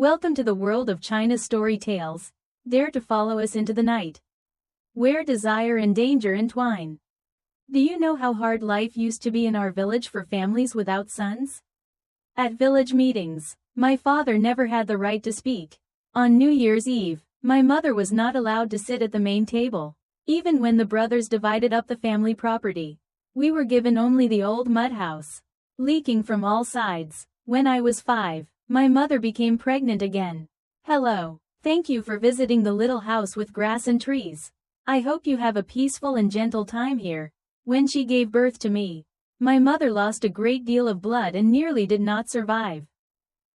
Welcome to the world of China's story tales. Dare to follow us into the night, where desire and danger entwine. Do you know how hard life used to be in our village for families without sons? At village meetings, my father never had the right to speak. On New Year's Eve, my mother was not allowed to sit at the main table. Even when the brothers divided up the family property, we were given only the old mud house, leaking from all sides. When I was 5, my mother became pregnant again. Hello. Thank you for visiting the little house with grass and trees. I hope you have a peaceful and gentle time here. When she gave birth to me, my mother lost a great deal of blood and nearly did not survive.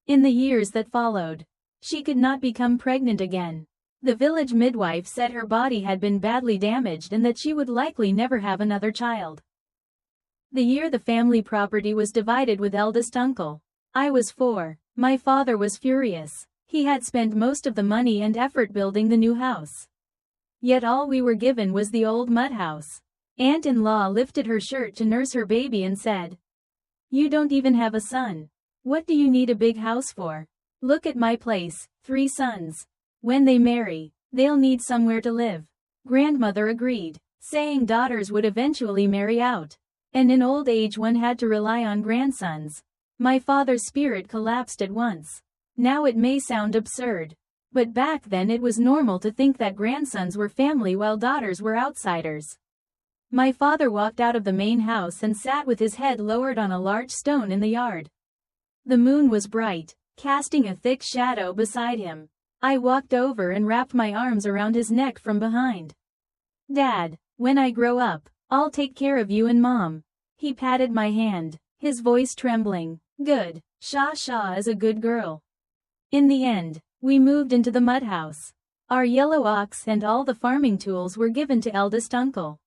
In the years that followed, she could not become pregnant again. The village midwife said her body had been badly damaged and that she would likely never have another child. The year the family property was divided with eldest uncle, I was 4. My father was furious. He had spent most of the money and effort building the new house. Yet all we were given was the old mud house. Aunt-in-law lifted her shirt to nurse her baby and said, "You don't even have a son. What do you need a big house for? Look at my place, 3 sons. When they marry, they'll need somewhere to live." Grandmother agreed, saying daughters would eventually marry out, and in old age one had to rely on grandsons. My father's spirit collapsed at once. Now it may sound absurd, but back then it was normal to think that grandsons were family while daughters were outsiders. My father walked out of the main house and sat with his head lowered on a large stone in the yard. The moon was bright, casting a thick shadow beside him. I walked over and wrapped my arms around his neck from behind. "Dad, when I grow up, I'll take care of you and Mom." He patted my hand, his voice trembling. "Good. Sha is a good girl." In the end, we moved into the mud house. Our yellow ox and all the farming tools were given to eldest uncle.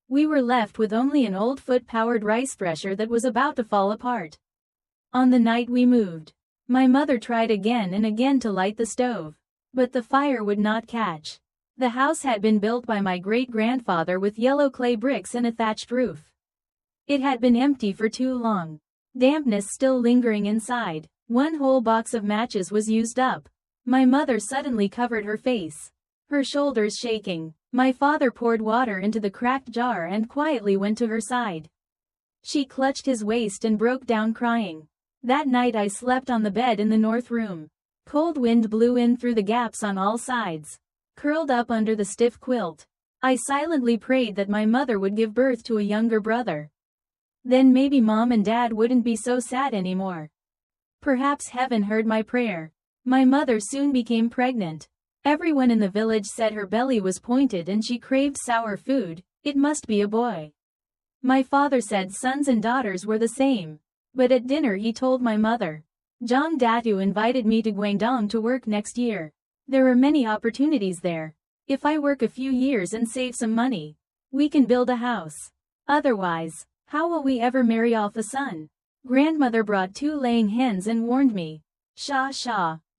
We were left with only an old foot-powered rice thresher that was about to fall apart. On the night we moved, my mother tried again and again to light the stove, but the fire would not catch. The house had been built by my great-grandfather with yellow clay bricks and a thatched roof. It had been empty for too long, dampness still lingering inside. One whole box of matches was used up. My mother suddenly covered her face, her shoulders shaking. My father poured water into the cracked jar and quietly went to her side. She clutched his waist and broke down crying. That night I slept on the bed in the north room. Cold wind blew in through the gaps on all sides. Curled up under the stiff quilt, I silently prayed that my mother would give birth to a younger brother. Then maybe Mom and Dad wouldn't be so sad anymore. Perhaps heaven heard my prayer. My mother soon became pregnant. Everyone in the village said her belly was pointed and she craved sour food. It must be a boy. My father said sons and daughters were the same. But at dinner he told my mother, "Zhang Datu invited me to Guangdong to work next year. There are many opportunities there. If I work a few years and save some money, we can build a house. Otherwise, how will we ever marry off a son?" Grandmother brought 2 laying hens and warned me, Sha,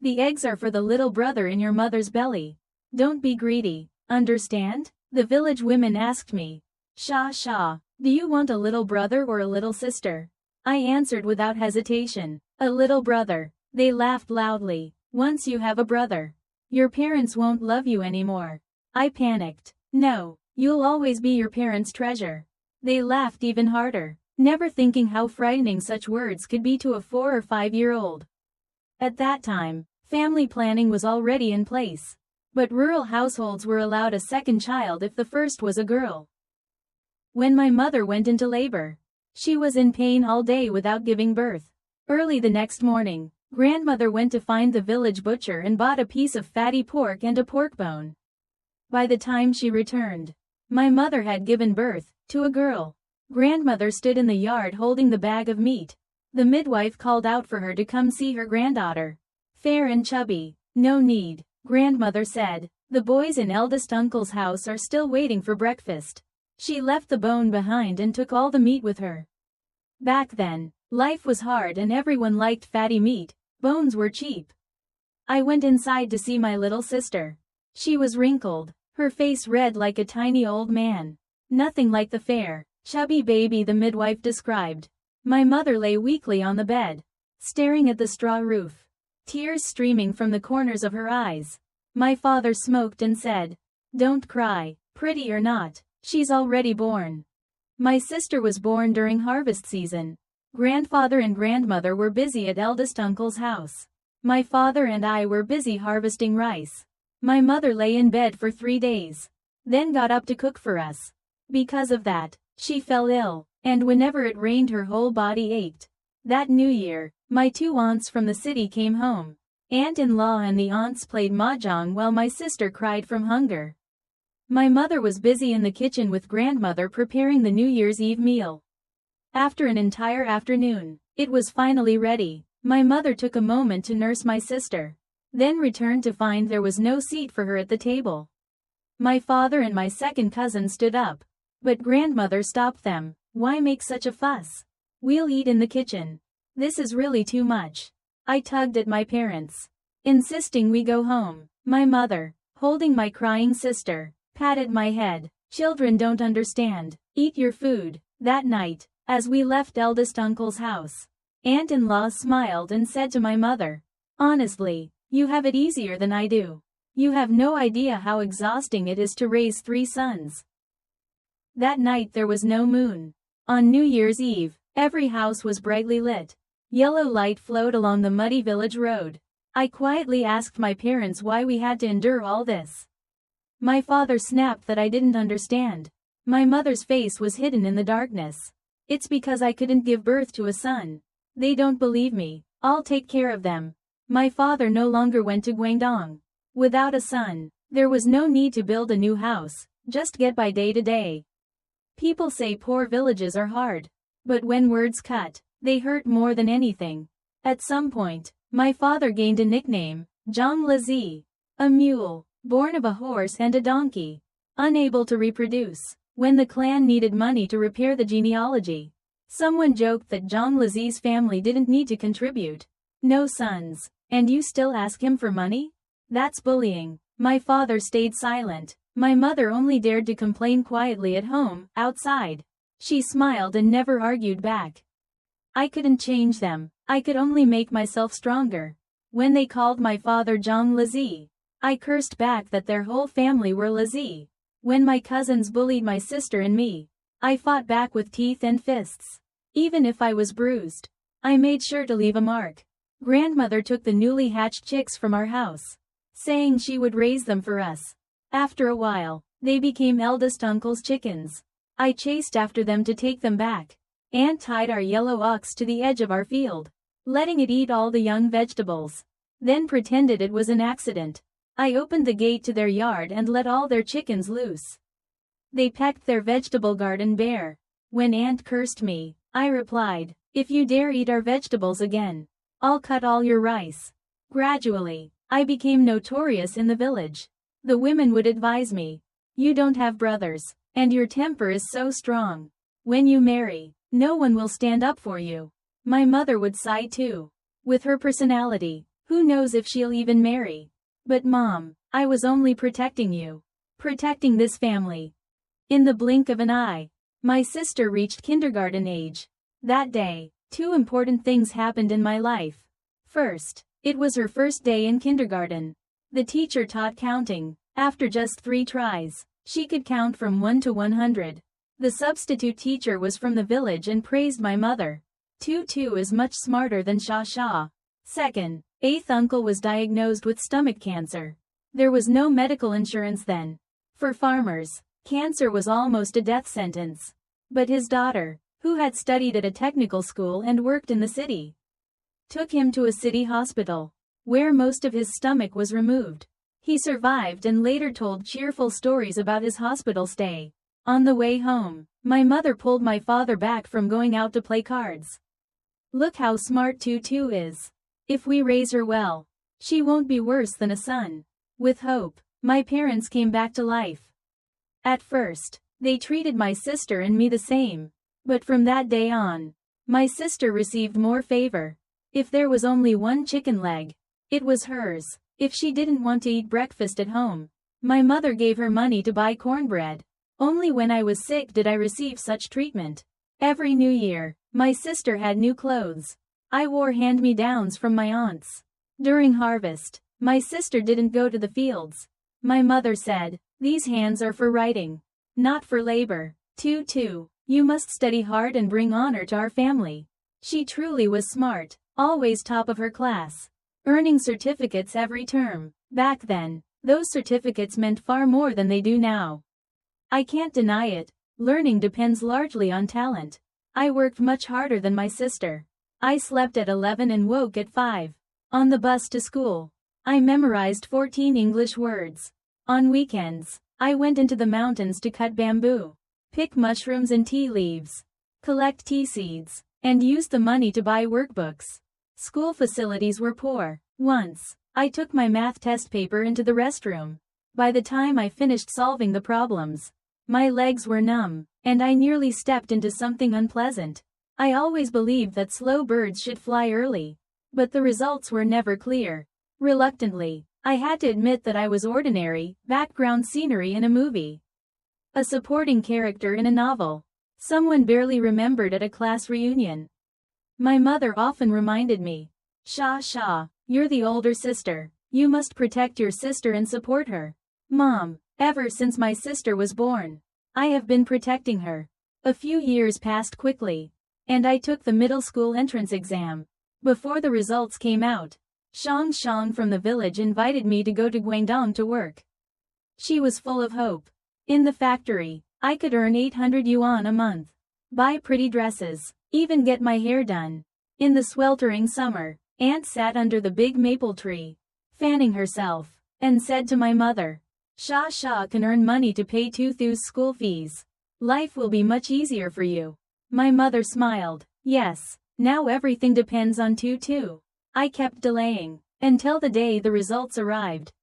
the eggs are for the little brother in your mother's belly. Don't be greedy, understand?" The village women asked me, Sha, do you want a little brother or a little sister?" I answered without hesitation, "A little brother." They laughed loudly. "Once you have a brother, your parents won't love you anymore." I panicked. "No, you'll always be your parents' treasure." They laughed even harder, never thinking how frightening such words could be to a 4 or 5-year-old. At that time, family planning was already in place, but rural households were allowed a second child if the first was a girl. When my mother went into labor, she was in pain all day without giving birth. Early the next morning, grandmother went to find the village butcher and bought a piece of fatty pork and a pork bone. By the time she returned, my mother had given birth to a girl. Grandmother stood in the yard holding the bag of meat. The midwife called out for her to come see her granddaughter. "Fair and chubby." "No need," grandmother said. "The boys in eldest uncle's house are still waiting for breakfast." She left the bone behind and took all the meat with her. Back then, life was hard and everyone liked fatty meat. Bones were cheap. I went inside to see my little sister. She was wrinkled, her face red like a tiny old man. Nothing like the fair, chubby baby the midwife described. My mother lay weakly on the bed, staring at the straw roof. tears streaming from the corners of her eyes. My father smoked and said, "Don't cry, pretty or not, she's already born." My sister was born during harvest season. Grandfather and grandmother were busy at eldest uncle's house. My father and I were busy harvesting rice. My mother lay in bed for 3 days, then got up to cook for us. Because of that, she fell ill, and whenever it rained her whole body ached. That New Year, my 2 aunts from the city came home. Aunt-in-law and the aunts played mahjong while my sister cried from hunger. My mother was busy in the kitchen with grandmother preparing the New Year's Eve meal. After an entire afternoon, it was finally ready. My mother took a moment to nurse my sister, then returned to find there was no seat for her at the table. My father and my second cousin stood up, but grandmother stopped them. "Why make such a fuss? We'll eat in the kitchen. This is really too much." I tugged at my parents, insisting we go home. My mother, holding my crying sister, patted my head. "Children don't understand. Eat your food." That night, as we left eldest uncle's house, aunt-in-law smiled and said to my mother, "Honestly, you have it easier than I do. You have no idea how exhausting it is to raise 3 sons." That night there was no moon. On New Year's Eve, every house was brightly lit. Yellow light flowed along the muddy village road. I quietly asked my parents why we had to endure all this. My father snapped that I didn't understand. My mother's face was hidden in the darkness. "It's because I couldn't give birth to a son. They don't believe me. I'll take care of them." My father no longer went to Guangdong. Without a son, there was no need to build a new house, just get by day to day. People say poor villages are hard, but when words cut, they hurt more than anything. At some point, my father gained a nickname, Zhang Lazi, a mule, born of a horse and a donkey, unable to reproduce. When the clan needed money to repair the genealogy, someone joked that Zhang Lazi's family didn't need to contribute. No sons, and you still ask him for money? That's bullying. My father stayed silent. My mother only dared to complain quietly at home. Outside, she smiled and never argued back. I couldn't change them. I could only make myself stronger. When they called my father Zhang Lazi, I cursed back that their whole family were Lazi. When my cousins bullied my sister and me, I fought back with teeth and fists. Even if I was bruised, I made sure to leave a mark. Grandmother took the newly hatched chicks from our house, saying she would raise them for us. After a while, they became eldest uncle's chickens. I chased after them to take them back. Aunt tied our yellow ox to the edge of our field, letting it eat all the young vegetables, then pretended it was an accident. I opened the gate to their yard and let all their chickens loose. They pecked their vegetable garden bare. When Aunt cursed me, I replied, "If you dare eat our vegetables again, I'll cut all your rice." Gradually, I became notorious in the village. The women would advise me, "You don't have brothers, and your temper is so strong. When you marry, no one will stand up for you." My mother would sigh too. With her personality, who knows if she'll even marry? "But Mom, I was only protecting you. Protecting this family." In the blink of an eye, my sister reached kindergarten age. That day, 2 important things happened in my life. First, it was her first day in kindergarten. The teacher taught counting. After just 3 tries, she could count from 1 to 100. The substitute teacher was from the village and praised my mother. 2 is much smarter than Sha. Second, 8th uncle was diagnosed with stomach cancer. There was no medical insurance then. For farmers, cancer was almost a death sentence. But his daughter, who had studied at a technical school and worked in the city, took him to a city hospital, where most of his stomach was removed. He survived and later told cheerful stories about his hospital stay. On the way home, my mother pulled my father back from going out to play cards. "Look how smart Tutu is. If we raise her well, she won't be worse than a son." With hope, my parents came back to life. At first, they treated my sister and me the same. But from that day on, my sister received more favor. If there was only 1 chicken leg, it was hers. If she didn't want to eat breakfast at home, my mother gave her money to buy cornbread. Only when I was sick did I receive such treatment. Every New Year, my sister had new clothes. I wore hand-me-downs from my aunts. During harvest, my sister didn't go to the fields. My mother said, "These hands are for writing, not for labor. 2. You must study hard and bring honor to our family." She truly was smart, always top of her class, earning certificates every term. Back then, those certificates meant far more than they do now. I can't deny it, learning depends largely on talent. I worked much harder than my sister. I slept at 11 and woke at 5. On the bus to school, I memorized 14 English words. On weekends, I went into the mountains to cut bamboo, pick mushrooms and tea leaves, collect tea seeds, and use the money to buy workbooks. School facilities were poor. Once, I took my math test paper into the restroom. By the time I finished solving the problems, my legs were numb, and I nearly stepped into something unpleasant. I always believed that slow birds should fly early, but the results were never clear. Reluctantly, I had to admit that I was ordinary, background scenery in a movie, a supporting character in a novel, someone barely remembered at a class reunion. My mother often reminded me, "Sha, you're the older sister. You must protect your sister and support her." Mom, ever since my sister was born, I have been protecting her. A few years passed quickly, and I took the middle school entrance exam. Before the results came out, Shang from the village invited me to go to Guangdong to work. She was full of hope. In the factory, I could earn 800 yuan a month, buy pretty dresses, even get my hair done. In the sweltering summer, Aunt sat under the big maple tree, fanning herself, and said to my mother, Sha can earn money to pay Tuthu's school fees. Life will be much easier for you." My mother smiled. Yes, now everything depends on Tutu. I kept delaying, until the day the results arrived.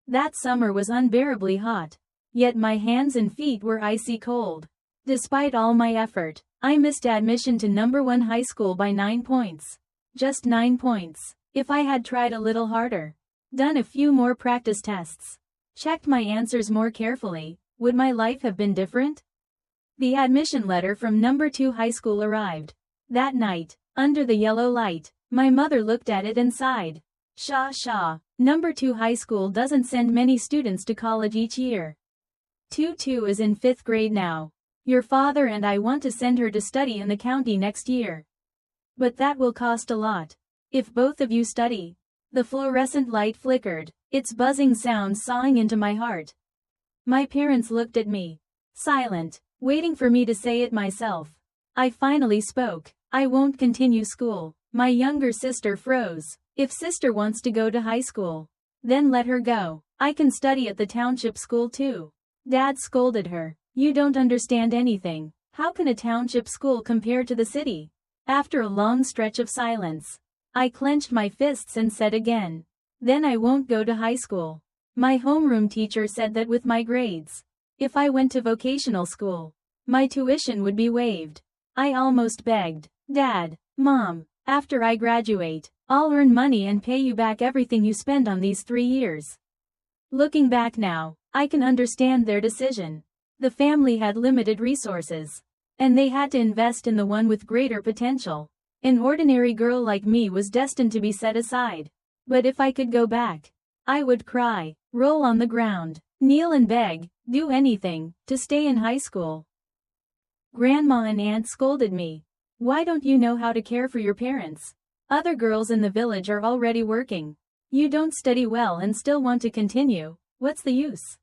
That summer was unbearably hot, yet my hands and feet were icy cold. Despite all my effort, I missed admission to number 1 high school by 9 points. Just 9 points. If I had tried a little harder, done a few more practice tests, checked my answers more carefully, would my life have been different? The admission letter from number 2 high school arrived. That night, under the yellow light, my mother looked at it and sighed. Sha, number 2 high school doesn't send many students to college each year. Tutu is in 5th grade now. Your father and I want to send her to study in the county next year. But that will cost a lot. If both of you study. The fluorescent light flickered, its buzzing sound sawing into my heart. My parents looked at me, silent, waiting for me to say it myself. I finally spoke. "I won't continue school." My younger sister froze. "If sister wants to go to high school, then let her go. I can study at the township school too." Dad scolded her. "You don't understand anything. How can a township school compare to the city?" After a long stretch of silence, I clenched my fists and said again, "Then I won't go to high school." My homeroom teacher said that with my grades, if I went to vocational school, my tuition would be waived. I almost begged, "Dad, Mom, after I graduate, I'll earn money and pay you back everything you spend on these 3 years." Looking back now, I can understand their decision. The family had limited resources, and they had to invest in the one with greater potential. An ordinary girl like me was destined to be set aside. But if I could go back, I would cry, roll on the ground, kneel and beg, do anything, to stay in high school. Grandma and aunt scolded me. "Why don't you know how to care for your parents? Other girls in the village are already working. You don't study well and still want to continue, what's the use?"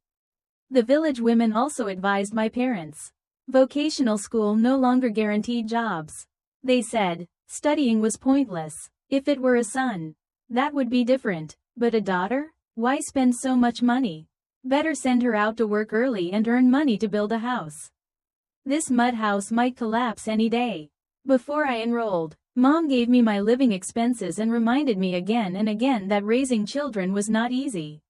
The village women also advised my parents. Vocational school no longer guaranteed jobs. They said, studying was pointless. If it were a son, that would be different, but a daughter? Why spend so much money? Better send her out to work early and earn money to build a house. This mud house might collapse any day. Before I enrolled, Mom gave me my living expenses and reminded me again and again that raising children was not easy.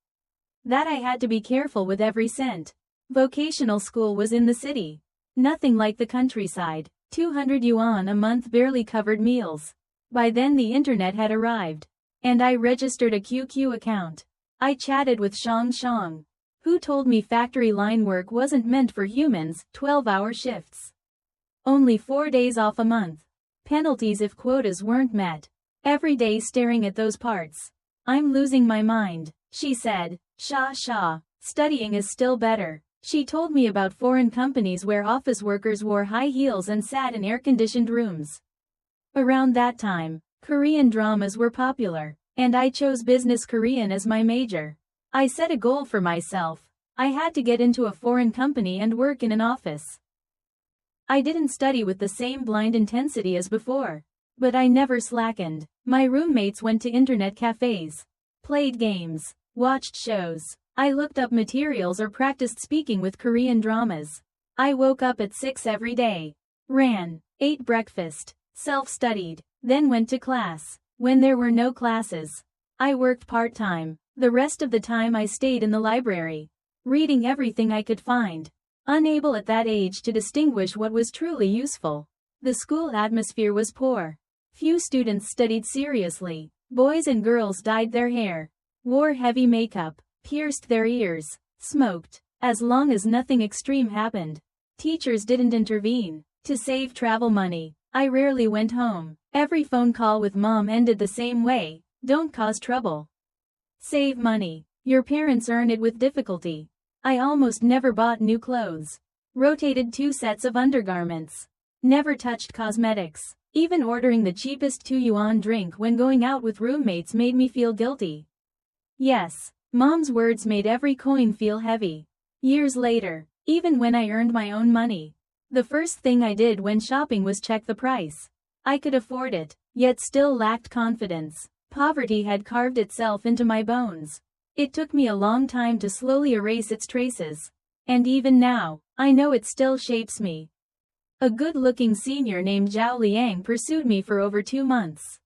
That I had to be careful with every cent. Vocational school was in the city. Nothing like the countryside. 200 yuan a month barely covered meals. By then the internet had arrived, and I registered a QQ account. I chatted with Shang, who told me factory line work wasn't meant for humans, 12-hour shifts. Only 4 days off a month. Penalties if quotas weren't met. Every day staring at those parts. I'm losing my mind, she said. Sha. Studying is still better. She told me about foreign companies where office workers wore high heels and sat in air-conditioned rooms. Around that time, Korean dramas were popular, and I chose business Korean as my major. I set a goal for myself. I had to get into a foreign company and work in an office. I didn't study with the same blind intensity as before, but I never slackened. My roommates went to internet cafes, played games, watched shows. I looked up materials or practiced speaking with Korean dramas. I woke up at 6 every day, ran, ate breakfast, self-studied, then went to class. When there were no classes, I worked part-time. The rest of the time I stayed in the library, reading everything I could find, unable at that age to distinguish what was truly useful. The school atmosphere was poor. Few students studied seriously. Boys and girls dyed their hair, wore heavy makeup, pierced their ears, smoked. As long as nothing extreme happened, teachers didn't intervene. To save travel money, I rarely went home. Every phone call with mom ended the same way: don't cause trouble. Save money. Your parents earn it with difficulty. I almost never bought new clothes. Rotated 2 sets of undergarments. Never touched cosmetics. Even ordering the cheapest 2 yuan drink when going out with roommates made me feel guilty. Yes, mom's words made every coin feel heavy. Years later, even when I earned my own money, the first thing I did when shopping was check the price. I could afford it, yet still lacked confidence. Poverty had carved itself into my bones. It took me a long time to slowly erase its traces. And even now, I know it still shapes me. A good-looking senior named Zhao Liang pursued me for over 2 months,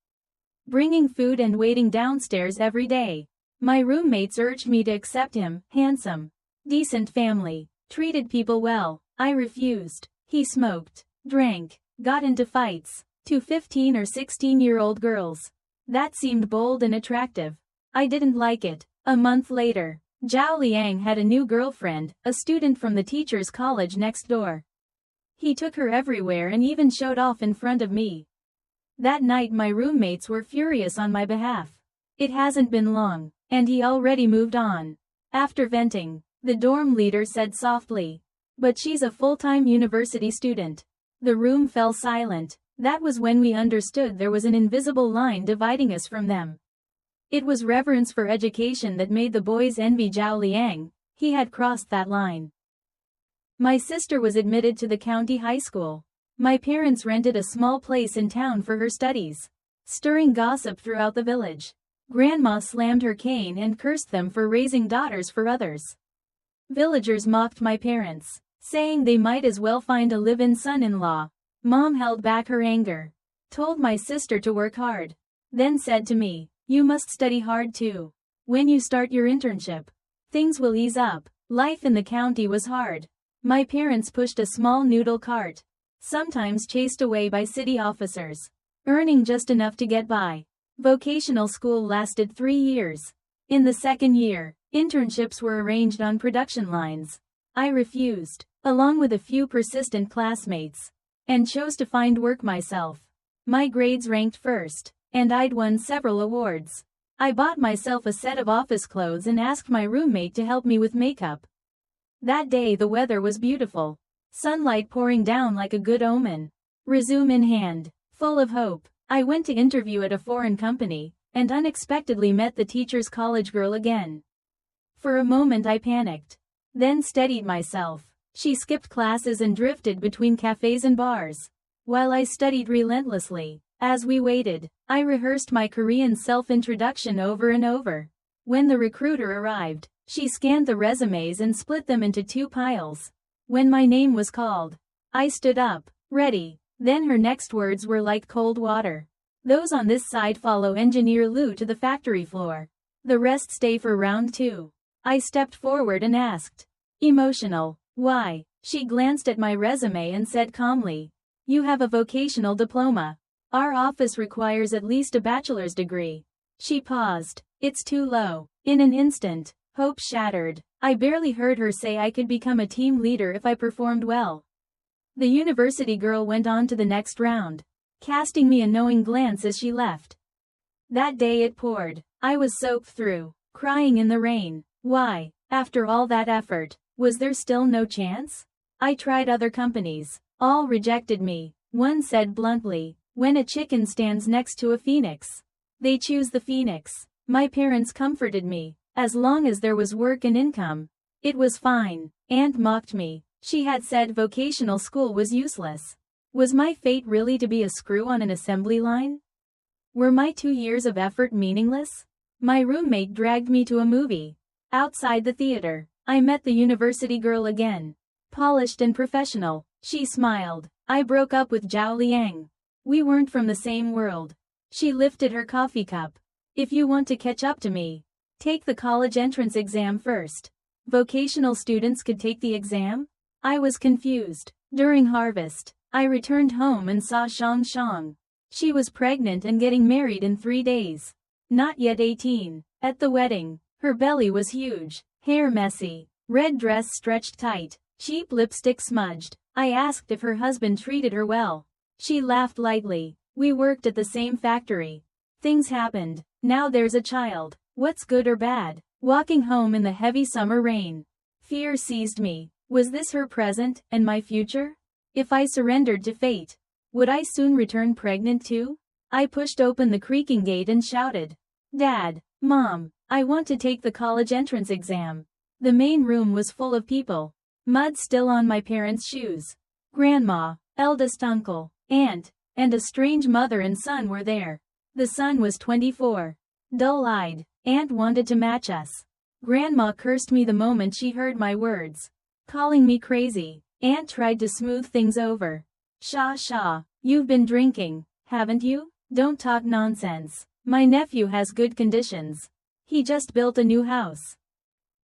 bringing food and waiting downstairs every day. My roommates urged me to accept him. Handsome, decent family, treated people well. I refused. He smoked, drank, got into fights. 2 15 or 16-year-old girls. That seemed bold and attractive. I didn't like it. A month later, Zhao Liang had a new girlfriend, a student from the teacher's college next door. He took her everywhere and even showed off in front of me. That night my roommates were furious on my behalf. It hasn't been long, and he already moved on. After venting, the dorm leader said softly, "But she's a full-time university student." The room fell silent. That was when we understood there was an invisible line dividing us from them. It was reverence for education that made the boys envy Zhao Liang. He had crossed that line. My sister was admitted to the county high school. My parents rented a small place in town for her studies, stirring gossip throughout the village. Grandma slammed her cane and cursed them for raising daughters for others. Villagers mocked my parents, saying they might as well find a live-in son-in-law. Mom held back her anger, told my sister to work hard, then said to me, "You must study hard too. When you start your internship, things will ease up." Life in the county was hard. My parents pushed a small noodle cart, sometimes chased away by city officers, earning just enough to get by. Vocational school lasted 3 years. In the second year, internships were arranged on production lines. I refused, along with a few persistent classmates, and chose to find work myself. My grades ranked first, and I'd won several awards. I bought myself a set of office clothes and asked my roommate to help me with makeup. That day the weather was beautiful, sunlight pouring down like a good omen. Resume in hand, full of hope, I went to interview at a foreign company, and unexpectedly met the teacher's college girl again. For a moment I panicked, then steadied myself. She skipped classes and drifted between cafes and bars, while I studied relentlessly. As we waited, I rehearsed my Korean self-introduction over and over. When the recruiter arrived, she scanned the resumes and split them into 2 piles. When my name was called, I stood up, ready. Then her next words were like cold water. "Those on this side follow Engineer Liu to the factory floor. The rest stay for round 2. I stepped forward and asked, emotional, "Why?" She glanced at my resume and said calmly, "You have a vocational diploma. Our office requires at least a bachelor's degree." She paused. "It's too low." In an instant, hope shattered. I barely heard her say I could become a team leader if I performed well. The university girl went on to the next round, casting me a knowing glance as she left. That day it poured. I was soaked through, crying in the rain. Why, after all that effort, was there still no chance? I tried other companies. All rejected me. One said bluntly, when a chicken stands next to a phoenix, they choose the phoenix. My parents comforted me. As long as there was work and income, it was fine. Aunt mocked me. She had said vocational school was useless. Was my fate really to be a screw on an assembly line? Were my 2 years of effort meaningless? My roommate dragged me to a movie. Outside the theater, I met the university girl again. Polished and professional, she smiled. I broke up with Zhao Liang. We weren't from the same world. She lifted her coffee cup. If you want to catch up to me, take the college entrance exam first. Vocational students could take the exam? I was confused. During harvest, I returned home and saw Shang Shang. She was pregnant and getting married in 3 days. Not yet 18. At the wedding, her belly was huge, hair messy, red dress stretched tight, cheap lipstick smudged. I asked if her husband treated her well. She laughed lightly. We worked at the same factory. Things happened. Now there's a child. What's good or bad? Walking home in the heavy summer rain. Fear seized me. Was this her present and my future? If I surrendered to fate, would I soon return pregnant too? I pushed open the creaking gate and shouted, Dad, Mom, I want to take the college entrance exam. The main room was full of people. Mud still on my parents' shoes. Grandma, eldest uncle, aunt, and a strange mother and son were there. The son was 24. Dull-eyed. Aunt wanted to match us. Grandma cursed me the moment she heard my words, calling me crazy. Aunt tried to smooth things over. Sha, you've been drinking, haven't you? Don't talk nonsense. My nephew has good conditions. He just built a new house.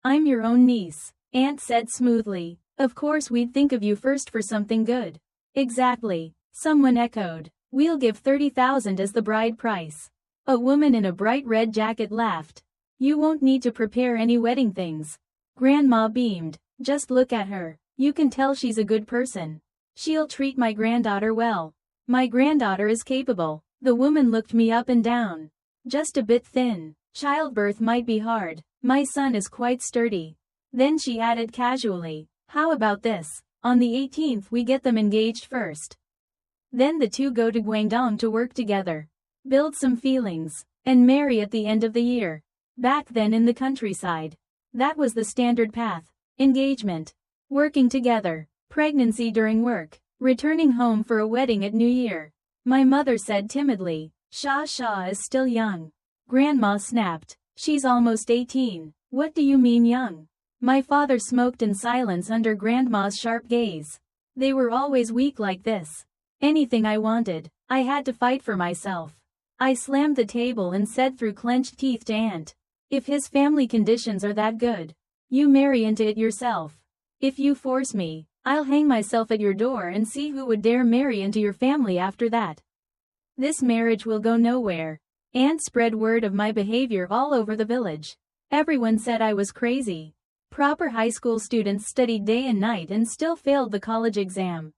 I'm your own niece, Aunt said smoothly. Of course we'd think of you first for something good. Exactly, someone echoed. We'll give 30,000 as the bride price. A woman in a bright red jacket laughed. You won't need to prepare any wedding things. Grandma beamed. Just look at her. You can tell she's a good person. She'll treat my granddaughter well. My granddaughter is capable. The woman looked me up and down. Just a bit thin. Childbirth might be hard. My son is quite sturdy. Then she added casually, how about this? On the 18th we get them engaged first. Then the two go to Guangdong to work together, build some feelings, and marry at the end of the year. Back then in the countryside, that was the standard path. Engagement, working together, pregnancy during work, returning home for a wedding at New Year. My mother said timidly, Sha is still young. Grandma snapped, she's almost 18. What do you mean young? My father smoked in silence under Grandma's sharp gaze. They were always weak like this. Anything I wanted, I had to fight for myself. I slammed the table and said through clenched teeth to Aunt, if his family conditions are that good, you marry into it yourself. If you force me, I'll hang myself at your door and see who would dare marry into your family after that. This marriage will go nowhere. Aunt spread word of my behavior all over the village. Everyone said I was crazy. Proper high school students studied day and night and still failed the college exam.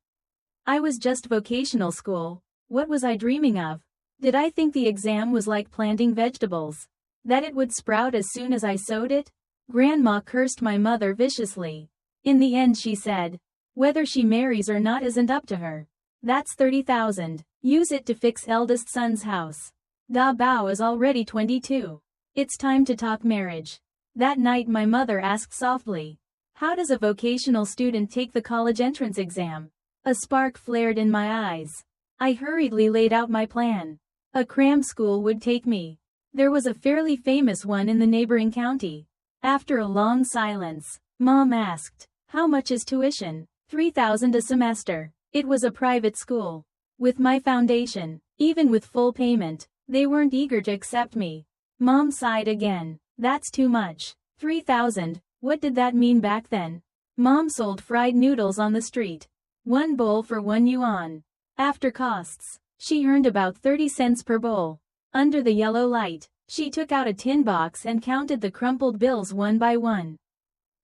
I was just vocational school. What was I dreaming of? Did I think the exam was like planting vegetables, that it would sprout as soon as I sowed it? Grandma cursed my mother viciously. In the end she said, whether she marries or not isn't up to her. That's 30,000. Use it to fix eldest son's house. Da Bao is already 22. It's time to talk marriage. That night my mother asked softly, how does a vocational student take the college entrance exam? A spark flared in my eyes. I hurriedly laid out my plan. A cram school would take me. There was a fairly famous one in the neighboring county. After a long silence, Mom asked, how much is tuition? 3,000 a semester. It was a private school. With my foundation, even with full payment, they weren't eager to accept me. Mom sighed again. That's too much. 3,000, what did that mean back then? Mom sold fried noodles on the street. One bowl for 1 yuan. After costs, she earned about 30 cents per bowl. Under the yellow light, she took out a tin box and counted the crumpled bills one by one.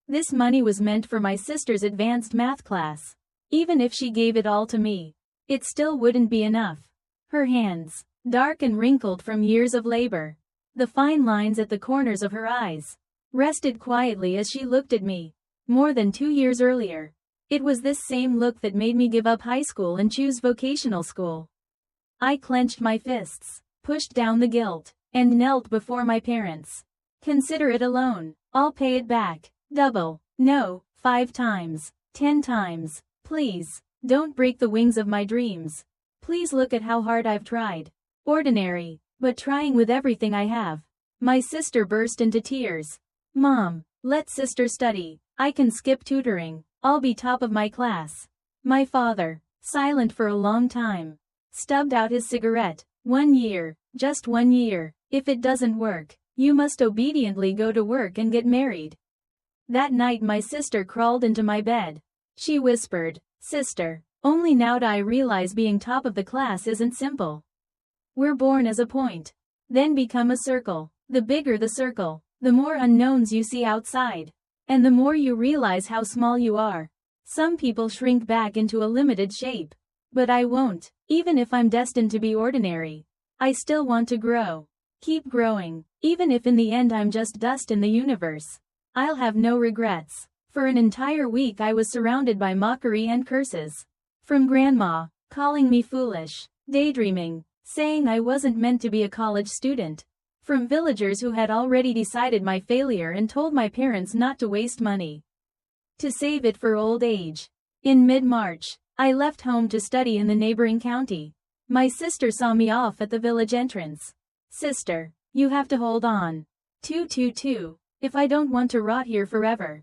This money was meant for my sister's advanced math class. Even if she gave it all to me, it still wouldn't be enough. Her hands, dark and wrinkled from years of labor, The fine lines at the corners of her eyes rested quietly as she looked at me. More than 2 years earlier, it was this same look that made me give up high school and choose vocational school. I clenched my fists, pushed down the guilt, and knelt before my parents. Consider it a loan. I'll pay it back. Double. No, 5 times. 10 times. Please, don't break the wings of my dreams. Please look at how hard I've tried. Ordinary, but trying with everything I have. My sister burst into tears. Mom, let sister study. I can skip tutoring. I'll be top of my class. My father, silent for a long time, stubbed out his cigarette. 1 year, just 1 year. If it doesn't work, you must obediently go to work and get married. That night my sister crawled into my bed. She whispered, Sister, only now do I realize being top of the class isn't simple. We're born as a point, then become a circle. The bigger the circle, the more unknowns you see outside, and the more you realize how small you are. Some people shrink back into a limited shape. But I won't. Even if I'm destined to be ordinary, I still want to grow. Keep growing. Even if in the end I'm just dust in the universe, I'll have no regrets. For an entire week I was surrounded by mockery and curses. From grandma, calling me foolish, daydreaming, saying I wasn't meant to be a college student. From villagers who had already decided my failure and told my parents not to waste money, to save it for old age. In mid-March, I left home to study in the neighboring county. My sister saw me off at the village entrance. Sister, you have to hold on. 222, if I don't want to rot here forever.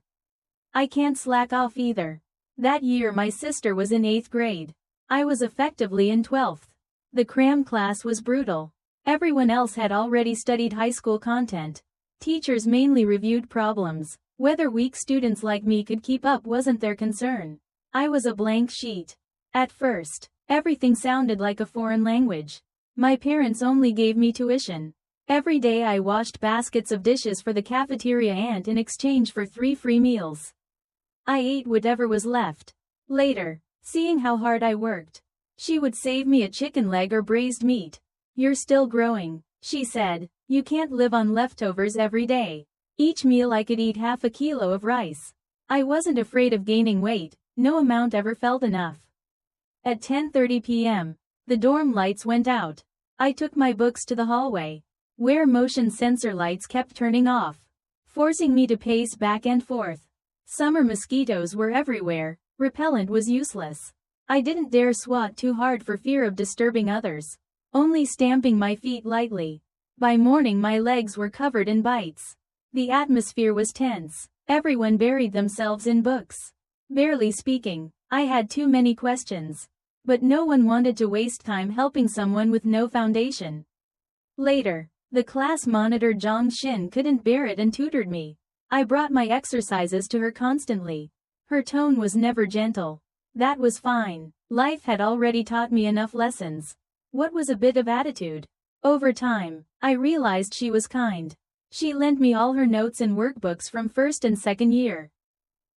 I can't slack off either. That year my sister was in 8th grade. I was effectively in 12th. The cram class was brutal. Everyone else had already studied high school content. Teachers mainly reviewed problems. Whether weak students like me could keep up wasn't their concern. I was a blank sheet. At first, everything sounded like a foreign language. My parents only gave me tuition. Every day I washed baskets of dishes for the cafeteria aunt in exchange for 3 free meals. I ate whatever was left. Later, seeing how hard I worked, she would save me a chicken leg or braised meat. You're still growing, she said. You can't live on leftovers every day. Each meal I could eat half a kilo of rice. I wasn't afraid of gaining weight. No amount ever felt enough. At 10:30 p.m., the dorm lights went out. I took my books to the hallway, where motion sensor lights kept turning off, forcing me to pace back and forth. Summer mosquitoes were everywhere. Repellent was useless. I didn't dare swat too hard for fear of disturbing others, only stamping my feet lightly. By morning my legs were covered in bites. The atmosphere was tense. Everyone buried themselves in books. Barely speaking, I had too many questions. But no one wanted to waste time helping someone with no foundation. Later, the class monitor Zhang Xin couldn't bear it and tutored me. I brought my exercises to her constantly. Her tone was never gentle. That was fine. Life had already taught me enough lessons. What was a bit of attitude? Over time, I realized she was kind. She lent me all her notes and workbooks from 1st and 2nd year.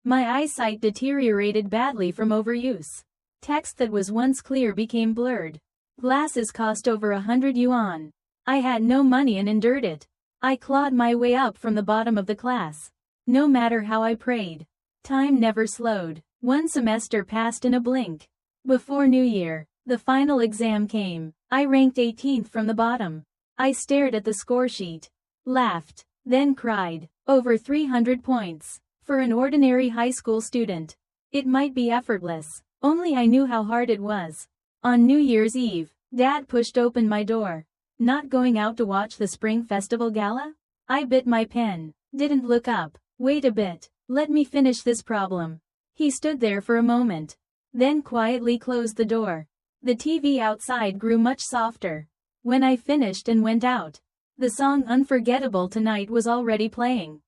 My eyesight deteriorated badly from overuse. Text that was once clear became blurred. Glasses cost over 100 yuan. I had no money and endured it. I clawed my way up from the bottom of the class. No matter how I prayed, time never slowed. 1 semester passed in a blink. Before New Year, the final exam came. I ranked 18th from the bottom. I stared at the score sheet, laughed, then cried. Over 300 points. For an ordinary high school student, it might be effortless. Only I knew how hard it was. On New Year's Eve, Dad pushed open my door. Not going out to watch the Spring Festival Gala? I bit my pen, didn't look up. Wait a bit, let me finish this problem. He stood there for a moment, then quietly closed the door. The TV outside grew much softer. When I finished and went out, the song Unforgettable Tonight was already playing.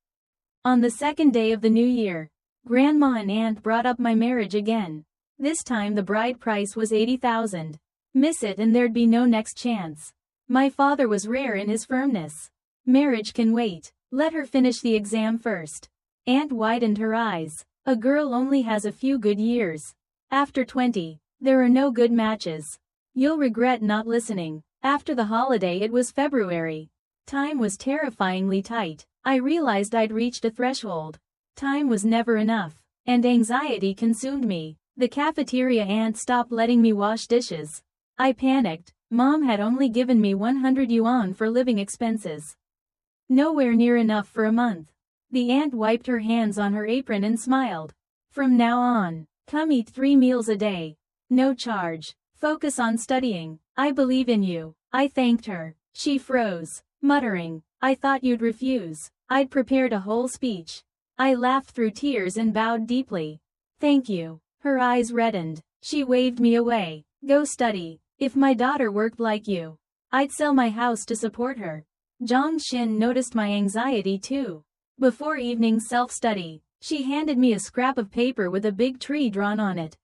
On the 2nd day of the new year, Grandma and Aunt brought up my marriage again. This time the bride price was 80,000. Miss it and there'd be no next chance. My father was rare in his firmness. Marriage can wait. Let her finish the exam first. Aunt widened her eyes. A girl only has a few good years. After 20, there are no good matches. You'll regret not listening. After the holiday it was February. Time was terrifyingly tight. I realized I'd reached a threshold. Time was never enough, and anxiety consumed me. The cafeteria aunt stopped letting me wash dishes. I panicked. Mom had only given me 100 yuan for living expenses. Nowhere near enough for a month. The aunt wiped her hands on her apron and smiled. From now on, come eat 3 meals a day. No charge. Focus on studying. I believe in you. I thanked her. She froze, muttering, I thought you'd refuse. I'd prepared a whole speech. I laughed through tears and bowed deeply. Thank you. Her eyes reddened. She waved me away. Go study. If my daughter worked like you, I'd sell my house to support her. Zhang Xin noticed my anxiety too. Before evening self-study, she handed me a scrap of paper with a big tree drawn on it.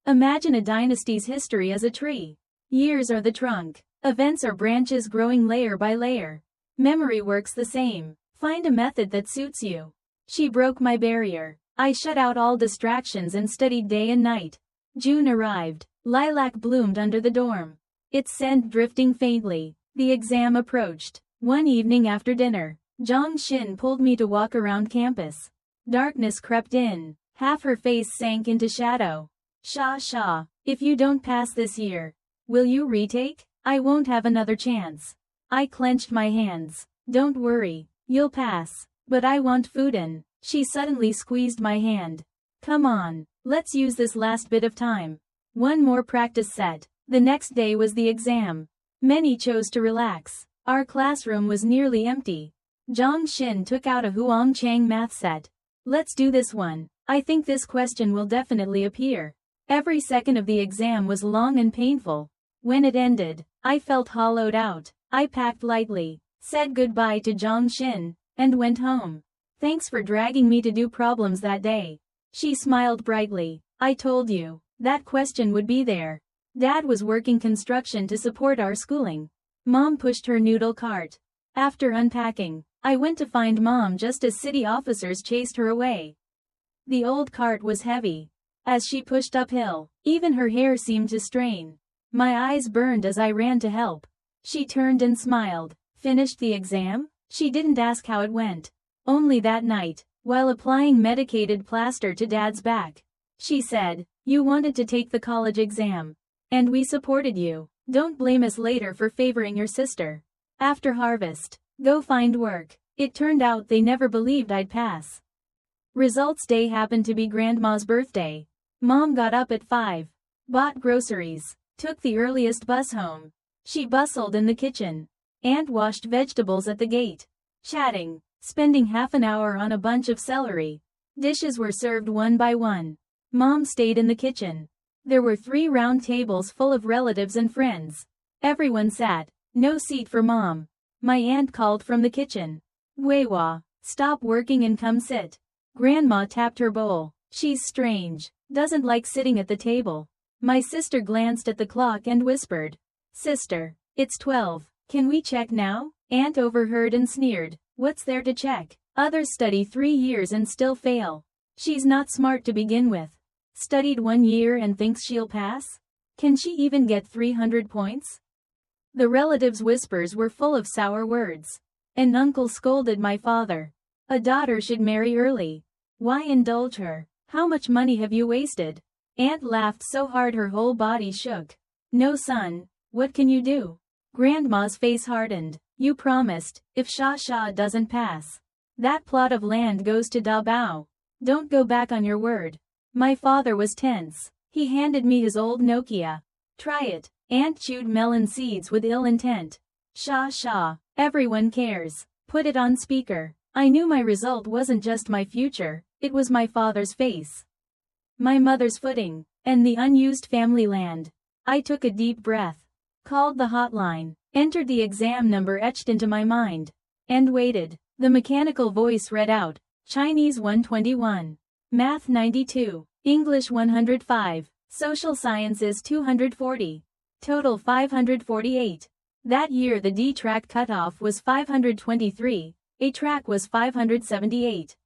Imagine a dynasty's history as a tree. Years are the trunk. Events are branches growing layer by layer. Memory works the same. Find a method that suits you. She broke my barrier. I shut out all distractions and studied day and night. June arrived. Lilac bloomed under the dorm. Its scent drifting faintly. The exam approached. One evening after dinner, Zhang Xin pulled me to walk around campus. Darkness crept in. Half her face sank into shadow. Sha, if you don't pass this year, will you retake? I won't have another chance. I clenched my hands. Don't worry, you'll pass. But I want Fuden. She suddenly squeezed my hand. Come on, let's use this last bit of time. One more practice set. The next day was the exam. Many chose to relax. Our classroom was nearly empty. Zhang Xin took out a Huangchang math set. Let's do this one. I think this question will definitely appear. Every second of the exam was long and painful. When it ended, I felt hollowed out. I packed lightly, said goodbye to Zhang Xin, and went home. Thanks for dragging me to do problems that day. She smiled brightly. I told you, that question would be there. Dad was working construction to support our schooling. Mom pushed her noodle cart. After unpacking, I went to find Mom just as city officers chased her away. The old cart was heavy. As she pushed uphill, even her hair seemed to strain. My eyes burned as I ran to help. She turned and smiled. Finished the exam? She didn't ask how it went. Only that night, while applying medicated plaster to Dad's back, she said, you wanted to take the college exam. And we supported you. Don't blame us later for favoring your sister. After harvest, go find work. It turned out they never believed I'd pass. Results day happened to be Grandma's birthday. Mom got up at 5, bought groceries, took the earliest bus home. She bustled in the kitchen. Aunt washed vegetables at the gate. Chatting, spending half an hour on a bunch of celery. Dishes were served one by one. Mom stayed in the kitchen. There were 3 round tables full of relatives and friends. Everyone sat. No seat for Mom. My aunt called from the kitchen. Weiwa, stop working and come sit. Grandma tapped her bowl. She's strange. Doesn't like sitting at the table. My sister glanced at the clock and whispered. Sister, it's 12. Can we check now? Aunt overheard and sneered. What's there to check? Others study 3 years and still fail. She's not smart to begin with. Studied 1 year and thinks she'll pass? Can she even get 300 points? The relatives' whispers were full of sour words. An uncle scolded my father. A daughter should marry early. Why indulge her? How much money have you wasted? Aunt laughed so hard her whole body shook. No son, what can you do? Grandma's face hardened. You promised, if Sha doesn't pass, that plot of land goes to Dabao. Don't go back on your word. My father was tense. He handed me his old Nokia. Try it. Aunt chewed melon seeds with ill intent. Sha, everyone cares. Put it on speaker. I knew my result wasn't just my future, it was my father's face. My mother's footing, and the unused family land. I took a deep breath. Called the hotline, entered the exam number etched into my mind, and waited. The mechanical voice read out, Chinese 121, Math 92, English 105, Social Sciences 240, total 548. That year the D-track cutoff was 523, A-track was 578.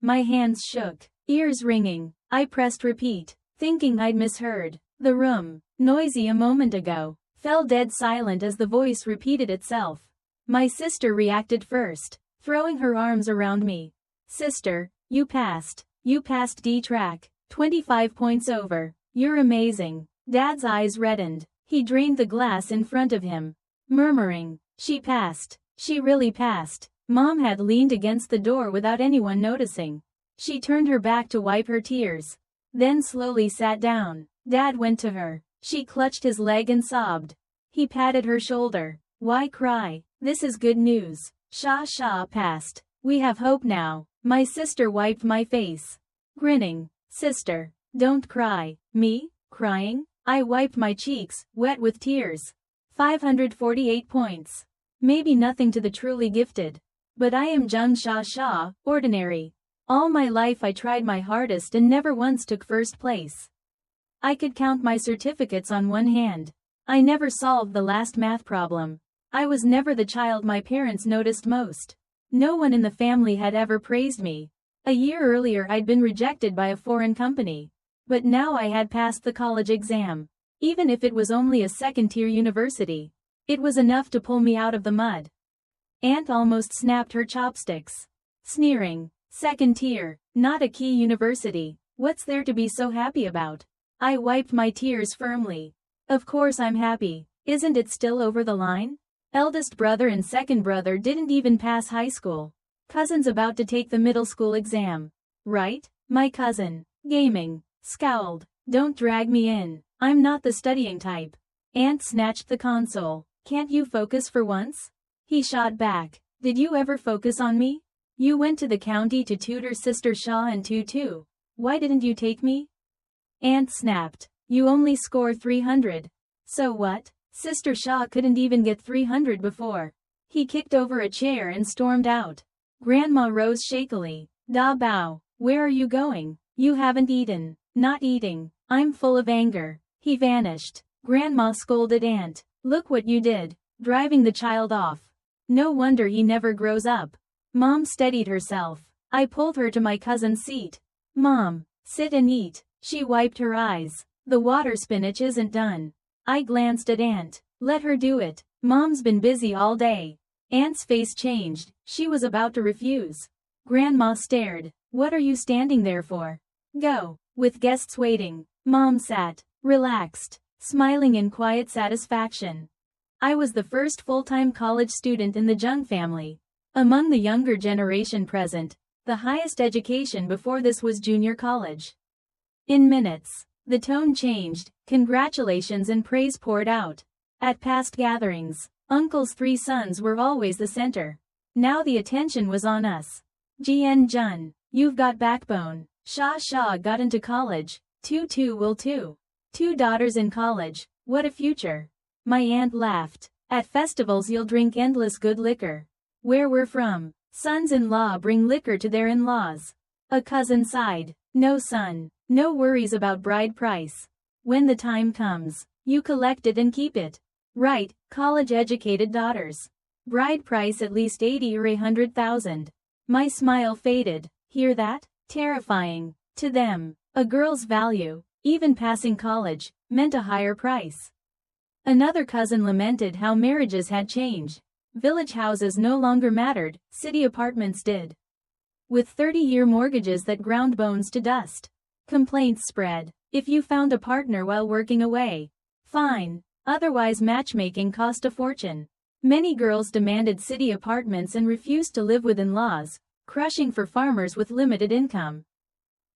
My hands shook, ears ringing. I pressed repeat, thinking I'd misheard. The room, noisy a moment ago, fell dead silent as the voice repeated itself. My sister reacted first, throwing her arms around me. Sister, you passed. You passed D-Track. 25 points over. You're amazing. Dad's eyes reddened. He drained the glass in front of him, murmuring, she passed. She really passed. Mom had leaned against the door without anyone noticing. She turned her back to wipe her tears, then slowly sat down. Dad went to her. She clutched his leg and sobbed. He patted her shoulder. Why cry? This is good news. Sha passed. We have hope now. My sister wiped my face, grinning. Sister, don't cry. Me? Crying? I wiped my cheeks, wet with tears. 548 points. Maybe nothing to the truly gifted. But I am Jung Sha, ordinary. All my life I tried my hardest and never once took first place. I could count my certificates on one hand. I never solved the last math problem. I was never the child my parents noticed most. No one in the family had ever praised me. A year earlier I'd been rejected by a foreign company. But now I had passed the college exam. Even if it was only a second-tier university, it was enough to pull me out of the mud. Aunt almost snapped her chopsticks, sneering. Second tier, not a key university. What's there to be so happy about? I wiped my tears firmly. Of course I'm happy. Isn't it still over the line? Eldest brother and second brother didn't even pass high school. Cousin's about to take the middle school exam. Right? My cousin, gaming, scowled. Don't drag me in. I'm not the studying type. Aunt snatched the console. Can't you focus for once? He shot back. Did you ever focus on me? You went to the county to tutor Sister Shaw and Tutu. Why didn't you take me? Aunt snapped. You only score 300. So what? Sister Shaw couldn't even get 300 before. He kicked over a chair and stormed out. Grandma rose shakily. Da Bao, where are you going? You haven't eaten. Not eating. I'm full of anger. He vanished. Grandma scolded Aunt. Look what you did, driving the child off. No wonder he never grows up. Mom steadied herself. I pulled her to my cousin's seat. Mom, sit and eat. She wiped her eyes. The water spinach isn't done. I glanced at Aunt. Let her do it. Mom's been busy all day. Aunt's face changed. She was about to refuse. Grandma stared. What are you standing there for? Go. With guests waiting, Mom sat, relaxed, smiling in quiet satisfaction. I was the first full-time college student in the Jung family. Among the younger generation present, the highest education before this was junior college. In minutes, the tone changed, congratulations and praise poured out. At past gatherings, Uncle's 3 sons were always the center. Now the attention was on us. Jian Jun, you've got backbone. Sha got into college. Tutu will too. 2 daughters in college. What a future. My aunt laughed. At festivals you'll drink endless good liquor. Where we're from, sons-in-law bring liquor to their in-laws. A cousin sighed. No son, no worries about bride price. When the time comes, you collect it and keep it. Right, college-educated daughters. Bride price at least 80 or 100,000. My smile faded. Hear that? Terrifying. To them, a girl's value, even passing college, meant a higher price. Another cousin lamented how marriages had changed. Village houses no longer mattered, city apartments did. With 30-year mortgages that ground bones to dust. Complaints spread. If you found a partner while working away, fine. Otherwise matchmaking cost a fortune. Many girls demanded city apartments and refused to live with in-laws, crushing for farmers with limited income.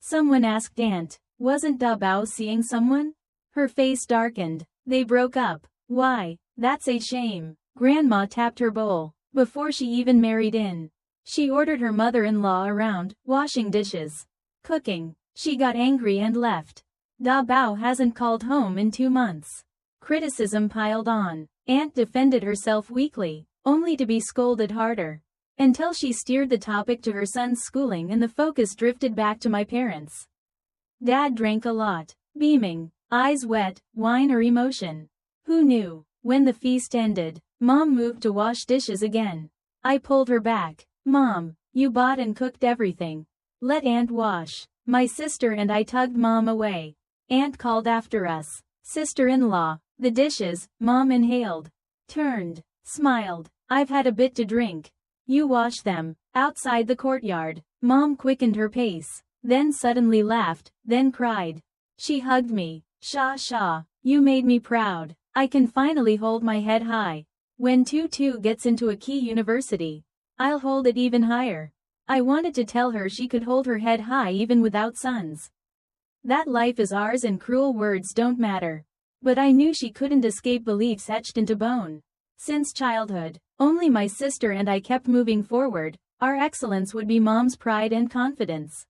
Someone asked Aunt, wasn't Da Bao seeing someone? Her face darkened. They broke up. Why? That's a shame. Grandma tapped her bowl. Before she even married in, she ordered her mother-in-law around, washing dishes, cooking. She got angry and left. Da Bao hasn't called home in 2 months. Criticism piled on. Aunt defended herself weakly, only to be scolded harder. Until she steered the topic to her son's schooling and the focus drifted back to my parents. Dad drank a lot, beaming, eyes wet, wine or emotion. Who knew? When the feast ended, Mom moved to wash dishes again. I pulled her back. Mom, you bought and cooked everything. Let Aunt wash. My sister and I tugged Mom away. Aunt called after us. Sister-in-law, the dishes. Mom inhaled, turned, smiled. I've had a bit to drink. You wash them. Outside the courtyard, Mom quickened her pace, then suddenly laughed, then cried. She hugged me. Shaw shaw, you made me proud. I can finally hold my head high. When Tutu gets into a key university, I'll hold it even higher. I wanted to tell her she could hold her head high even without sons. That life is ours and cruel words don't matter. But I knew she couldn't escape beliefs etched into bone. Since childhood, only my sister and I kept moving forward. Our excellence would be Mom's pride and confidence.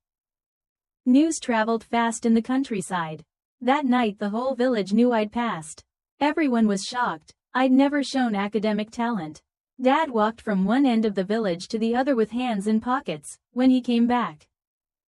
News traveled fast in the countryside. That night the whole village knew I'd passed. Everyone was shocked. I'd never shown academic talent. Dad walked from one end of the village to the other with hands in pockets. When he came back,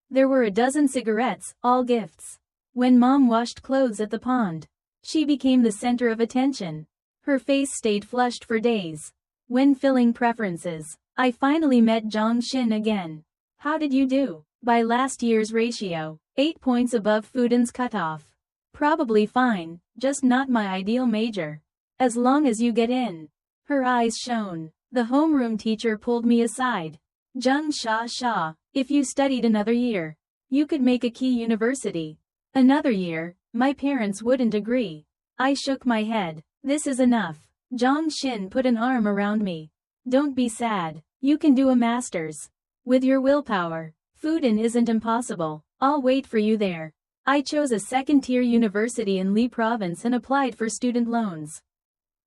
there were a dozen cigarettes, all gifts. When Mom washed clothes at the pond, she became the center of attention. Her face stayed flushed for days. When filling preferences, I finally met Zhang Xin again. How did you do? By last year's ratio, 8 points above Fudan's cutoff. Probably fine, just not my ideal major. As long as you get in. Her eyes shone. The homeroom teacher pulled me aside. Zheng Sha, if you studied another year, you could make a key university. Another year, my parents wouldn't agree. I shook my head. This is enough. Zhang Xin put an arm around me. Don't be sad. You can do a master's. With your willpower. Fudan isn't impossible. I'll wait for you there. I chose a second-tier university in Li Province and applied for student loans.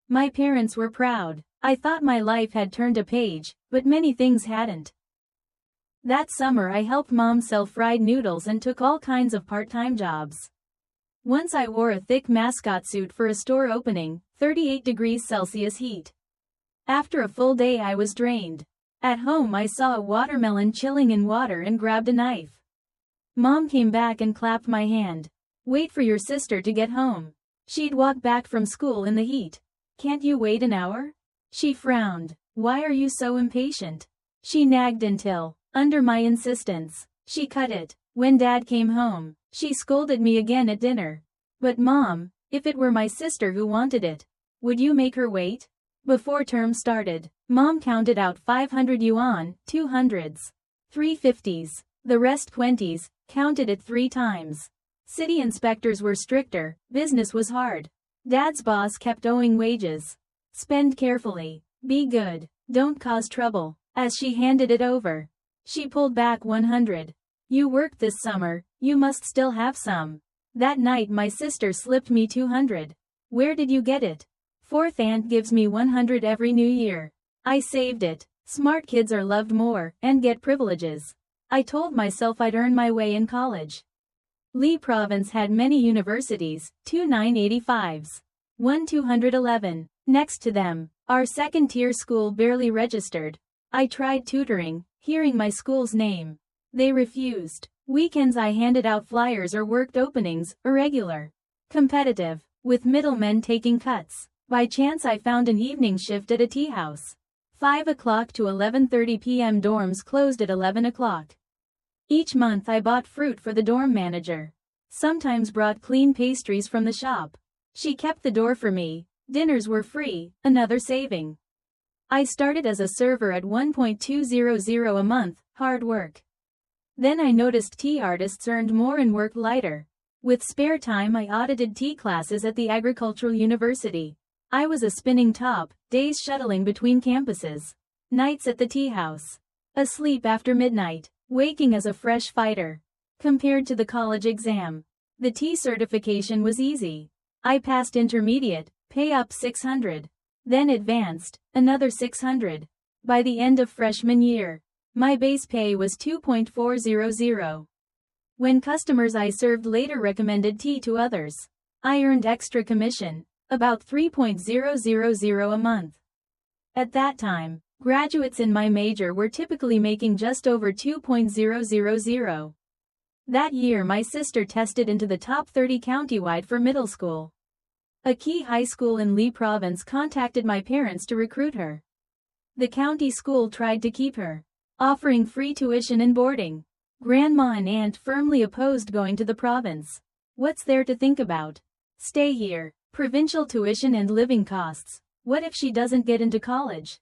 My parents were proud. I thought my life had turned a page, but many things hadn't. That summer I helped Mom sell fried noodles and took all kinds of part-time jobs. Once I wore a thick mascot suit for a store opening, 38 degrees Celsius heat. After a full day I was drained. At home I saw a watermelon chilling in water and grabbed a knife. Mom came back and clapped my hand. Wait for your sister to get home. She'd walk back from school in the heat. Can't you wait an hour? She frowned. Why are you so impatient? She nagged until, under my insistence, she cut it. When Dad came home, she scolded me again at dinner. But Mom, if it were my sister who wanted it, would you make her wait? Before term started, Mom counted out 500 yuan, 200s, 350s, the rest 20s, counted it 3 times. City inspectors were stricter, business was hard. Dad's boss kept owing wages. Spend carefully. Be good. Don't cause trouble. As she handed it over, she pulled back 100. You worked this summer, you must still have some. That night my sister slipped me 200. Where did you get it? Fourth aunt gives me 100 every new year. I saved it. Smart kids are loved more, and get privileges. I told myself I'd earn my way in college. Li Province had many universities, 2 985s. 1 211. Next to them, our second-tier school barely registered. I tried tutoring, hearing my school's name. They refused. Weekends I handed out flyers or worked openings, irregular. Competitive, with middlemen taking cuts. By chance I found an evening shift at a tea house. 5 o'clock to 11:30 p.m. dorms closed at 11 o'clock. Each month I bought fruit for the dorm manager. Sometimes brought clean pastries from the shop. She kept the door for me. Dinners were free, another saving. I started as a server at 1.200 a month, hard work. Then I noticed tea artists earned more and worked lighter. With spare time I audited tea classes at the agricultural university. I was a spinning top, days shuttling between campuses. Nights at the tea house. Asleep after midnight. Waking as a fresh fighter. Compared to the college exam, the tea certification was easy. I passed intermediate, pay up 600. Then advanced, another 600. By the end of freshman year, my base pay was 2.400. When customers I served later recommended tea to others, I earned extra commission, about 3.000 a month. At that time, graduates in my major were typically making just over 2.000. That year my sister tested into the top 30 countywide for middle school. A key high school in Li Province contacted my parents to recruit her. The county school tried to keep her, offering free tuition and boarding. Grandma and aunt firmly opposed going to the province. What's there to think about? Stay here. Provincial tuition and living costs. What if she doesn't get into college?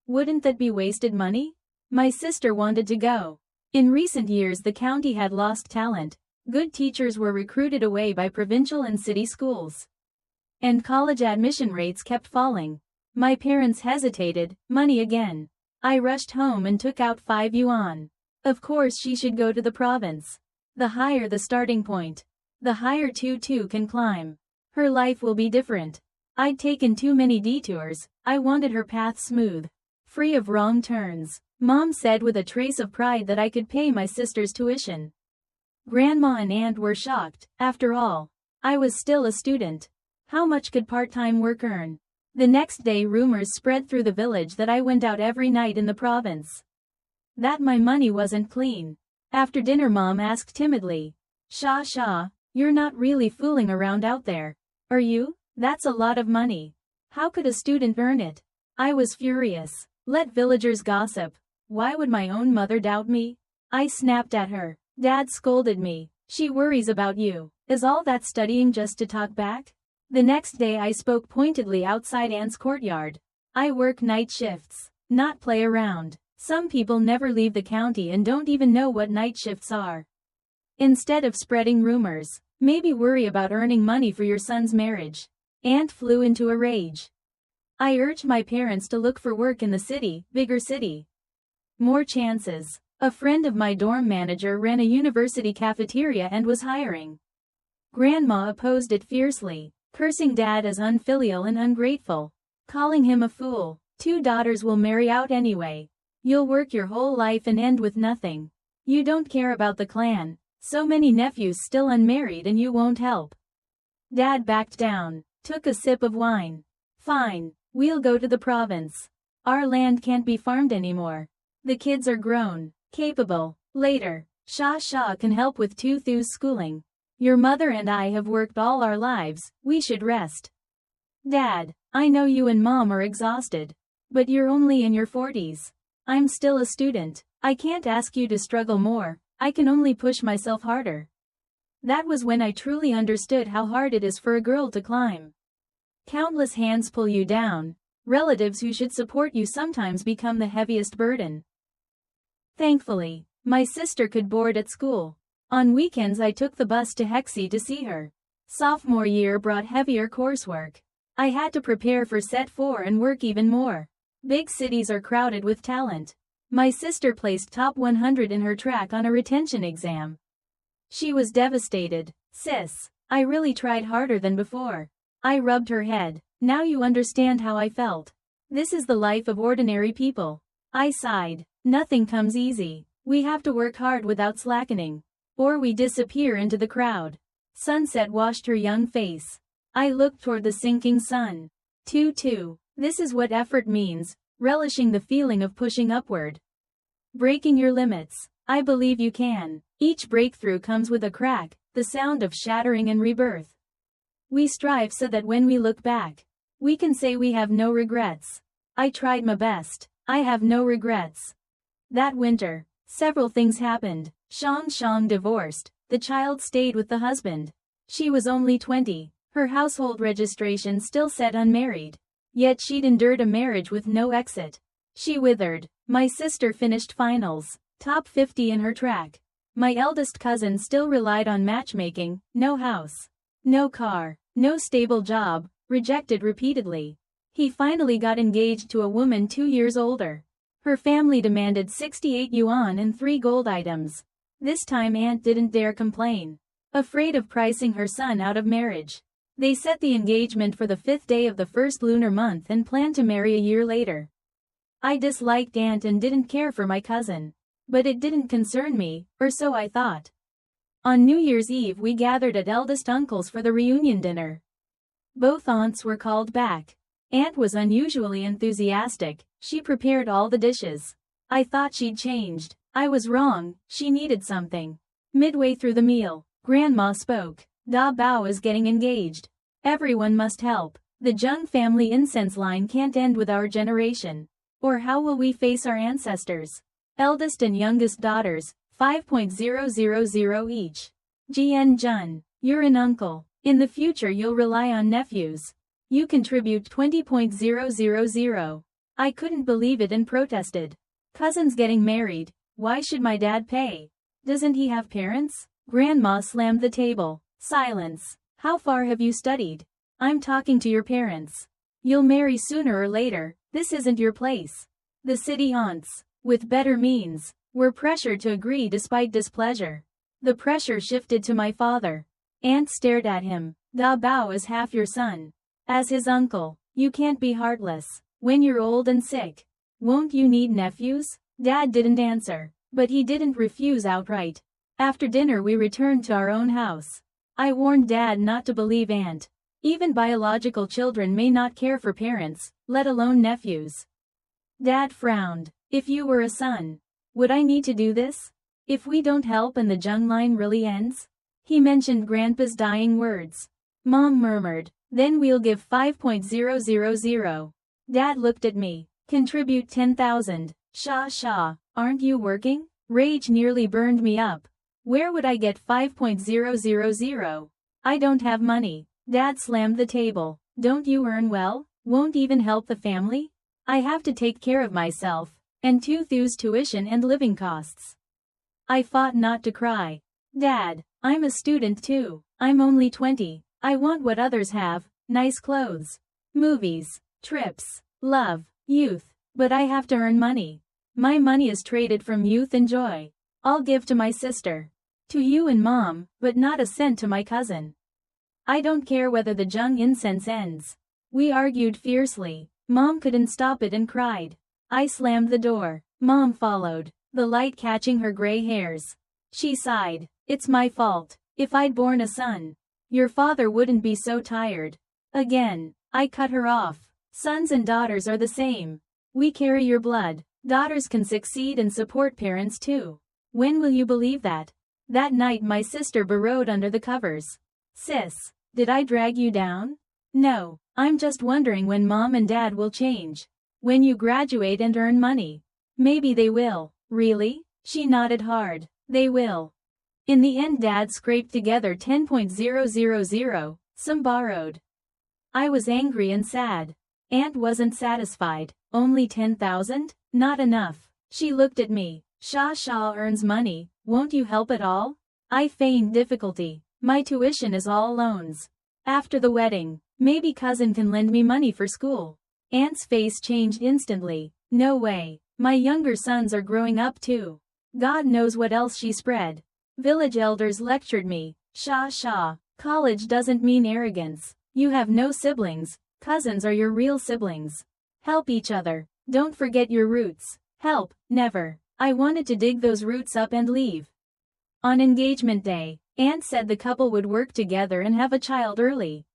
Wouldn't that be wasted money? My sister wanted to go. In recent years the county had lost talent. Good teachers were recruited away by provincial and city schools. And college admission rates kept falling. My parents hesitated, money again. I rushed home and took out 5 yuan. Of course she should go to the province. The higher the starting point, the higher Tutu can climb. Her life will be different. I'd taken too many detours. I wanted her path smooth, free of wrong turns. Mom said with a trace of pride that I could pay my sister's tuition. Grandma and aunt were shocked. After all, I was still a student. How much could part-time work earn? The next day rumors spread through the village that I went out every night in the province. That my money wasn't clean. After dinner Mom asked timidly, Sha, you're not really fooling around out there, are you? That's a lot of money. How could a student earn it? I was furious. Let villagers gossip. Why would my own mother doubt me? I snapped at her. Dad scolded me. She worries about you. Is all that studying just to talk back? The next day I spoke pointedly outside Aunt's courtyard. I work night shifts, not play around. Some people never leave the county and don't even know what night shifts are. Instead of spreading rumors, maybe worry about earning money for your son's marriage. Aunt flew into a rage. I urged my parents to look for work in the city, bigger city. More chances. A friend of my dorm manager ran a university cafeteria and was hiring. Grandma opposed it fiercely, cursing Dad as unfilial and ungrateful, calling him a fool. 2 daughters will marry out anyway. You'll work your whole life and end with nothing. You don't care about the clan. So many nephews still unmarried and you won't help. Dad backed down, took a sip of wine. Fine, we'll go to the province. Our land can't be farmed anymore. The kids are grown, capable. Later, Sha can help with Tutu's schooling. Your mother and I have worked all our lives, we should rest. Dad, I know you and Mom are exhausted. But you're only in your 40s. I'm still a student. I can't ask you to struggle more, I can only push myself harder. That was when I truly understood how hard it is for a girl to climb. Countless hands pull you down. Relatives who should support you sometimes become the heaviest burden. Thankfully, my sister could board at school. On weekends I took the bus to Hexie to see her. Sophomore year brought heavier coursework. I had to prepare for Set 4 and work even more. Big cities are crowded with talent. My sister placed top 100 in her track on a retention exam. She was devastated. Sis, I really tried harder than before. I rubbed her head. Now you understand how I felt. This is the life of ordinary people. I sighed. Nothing comes easy. We have to work hard without slackening. Or we disappear into the crowd. Sunset washed her young face. I looked toward the sinking sun. Tutu, this is what effort means, relishing the feeling of pushing upward. Breaking your limits. I believe you can. Each breakthrough comes with a crack, the sound of shattering and rebirth. We strive so that when we look back, we can say we have no regrets. I tried my best. I have no regrets. That winter, several things happened. Shang divorced. The child stayed with the husband. She was only 20. Her household registration still said unmarried. Yet she'd endured a marriage with no exit. She withered. My sister finished finals, top 50 in her track. My eldest cousin still relied on matchmaking, no house, no car, no stable job, rejected repeatedly. He finally got engaged to a woman 2 years older. Her family demanded 68 yuan and 3 gold items. This time Aunt didn't dare complain, afraid of pricing her son out of marriage. They set the engagement for the 5th day of the first lunar month and planned to marry a year later. I disliked Aunt and didn't care for my cousin. But it didn't concern me, or so I thought. On New Year's Eve we gathered at eldest uncle's for the reunion dinner. Both aunts were called back. Aunt was unusually enthusiastic. She prepared all the dishes. I thought she'd changed. I was wrong, she needed something. Midway through the meal, Grandma spoke. Da Bao is getting engaged. Everyone must help. The Zheng family incense line can't end with our generation. Or how will we face our ancestors? Eldest and youngest daughters, 5,000 each. Jian Jun, you're an uncle. In the future you'll rely on nephews. You contribute 20,000. I couldn't believe it and protested. Cousins getting married, why should my dad pay? Doesn't he have parents? Grandma slammed the table. Silence. How far have you studied? I'm talking to your parents. You'll marry sooner or later, this isn't your place. The city aunts, with better means, were pressured to agree despite displeasure. The pressure shifted to my father. Aunt stared at him. Da Bao is half your son. As his uncle, you can't be heartless. When you're old and sick, won't you need nephews? Dad didn't answer, but he didn't refuse outright. After dinner we returned to our own house. I warned Dad not to believe Aunt. Even biological children may not care for parents, let alone nephews. Dad frowned. If you were a son, would I need to do this? If we don't help and the Jung line really ends? He mentioned Grandpa's dying words. Mom murmured, then we'll give 5.000. Dad looked at me. Contribute 10,000. Sha, aren't you working? Rage nearly burned me up. Where would I get 5.000? I don't have money. Dad slammed the table. Don't you earn well? Won't even help the family? I have to take care of myself, and Thu's tuition and living costs. I fought not to cry. Dad, I'm a student too. I'm only 20. I want what others have, nice clothes, movies, trips, love, youth, but I have to earn money. My money is traded from youth and joy. I'll give to my sister. To you and Mom, but not a cent to my cousin. I don't care whether the Jung incense ends. We argued fiercely. Mom couldn't stop it and cried. I slammed the door. Mom followed, the light catching her gray hairs. She sighed. It's my fault. If I'd born a son, your father wouldn't be so tired. Again, I cut her off. Sons and daughters are the same. We carry your blood. Daughters can succeed and support parents too. When will you believe that? That night my sister burrowed under the covers. Sis, did I drag you down? No, I'm just wondering when Mom and Dad will change. When you graduate and earn money. Maybe they will. Really? She nodded hard. They will. In the end Dad scraped together 10.000, some borrowed. I was angry and sad. Aunt wasn't satisfied. Only 10,000? Not enough. She looked at me. Sha earns money, won't you help at all? I feigned difficulty. My tuition is all loans. After the wedding, maybe cousin can lend me money for school. Aunt's face changed instantly. No way. My younger sons are growing up too. God knows what else she spread. Village elders lectured me. Sha, college doesn't mean arrogance. You have no siblings. Cousins are your real siblings. Help each other. Don't forget your roots. Help, never. I wanted to dig those roots up and leave. On engagement day, Aunt said the couple would work together and have a child early.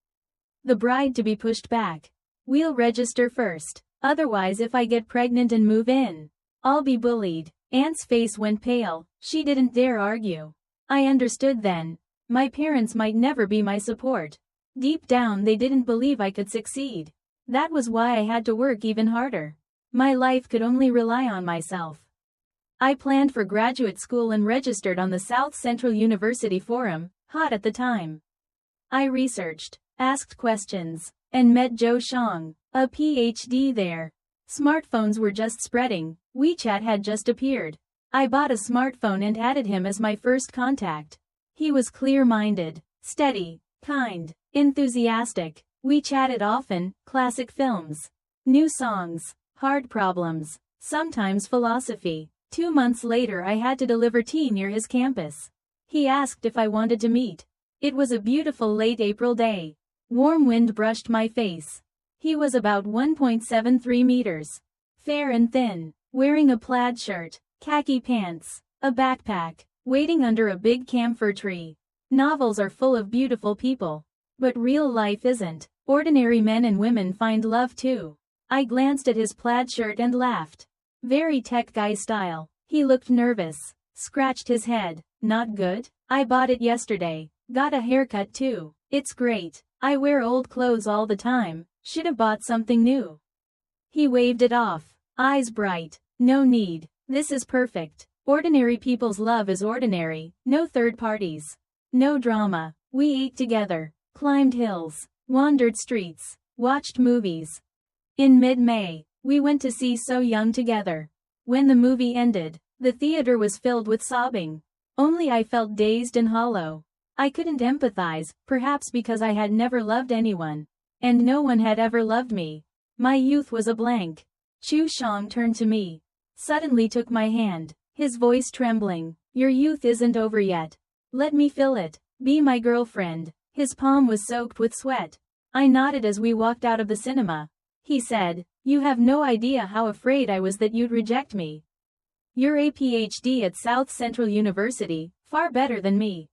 The bride to be pushed back. We'll register first. Otherwise if I get pregnant and move in, I'll be bullied. Aunt's face went pale. She didn't dare argue. I understood then. My parents might never be my support. Deep down they didn't believe I could succeed. That was why I had to work even harder. My life could only rely on myself. I planned for graduate school and registered on the South Central University Forum, hot at the time. I researched, asked questions, and met Zhou Shang, a PhD there. Smartphones were just spreading. WeChat had just appeared. I bought a smartphone and added him as my first contact. He was clear-minded, steady, kind, enthusiastic. We chatted often, classic films, new songs, hard problems, sometimes philosophy. 2 months later I had to deliver tea near his campus. He asked if I wanted to meet. It was a beautiful late April day. Warm wind brushed my face. He was about 1.73 meters. Fair and thin, wearing a plaid shirt, khaki pants, a backpack, waiting under a big camphor tree. Novels are full of beautiful people. But real life isn't. Ordinary men and women find love too. I glanced at his plaid shirt and laughed. Very tech guy style. He looked nervous. Scratched his head. Not good? I bought it yesterday. Got a haircut too. It's great. I wear old clothes all the time. Should have bought something new. He waved it off. Eyes bright. No need. This is perfect. Ordinary people's love is ordinary. No third parties. No drama. We ate together. Climbed hills. Wandered streets. Watched movies. In mid-May, We went to see So Young together. When the movie ended, the theater was filled with sobbing. Only I felt dazed and hollow. I couldn't empathize, perhaps because I had never loved anyone. And no one had ever loved me. My youth was a blank. Chu Shang turned to me. Suddenly took my hand, his voice trembling. Your youth isn't over yet. Let me fill it. Be my girlfriend. His palm was soaked with sweat. I nodded as we walked out of the cinema. He said, you have no idea how afraid I was that you'd reject me. You're a PhD at South Central University, far better than me.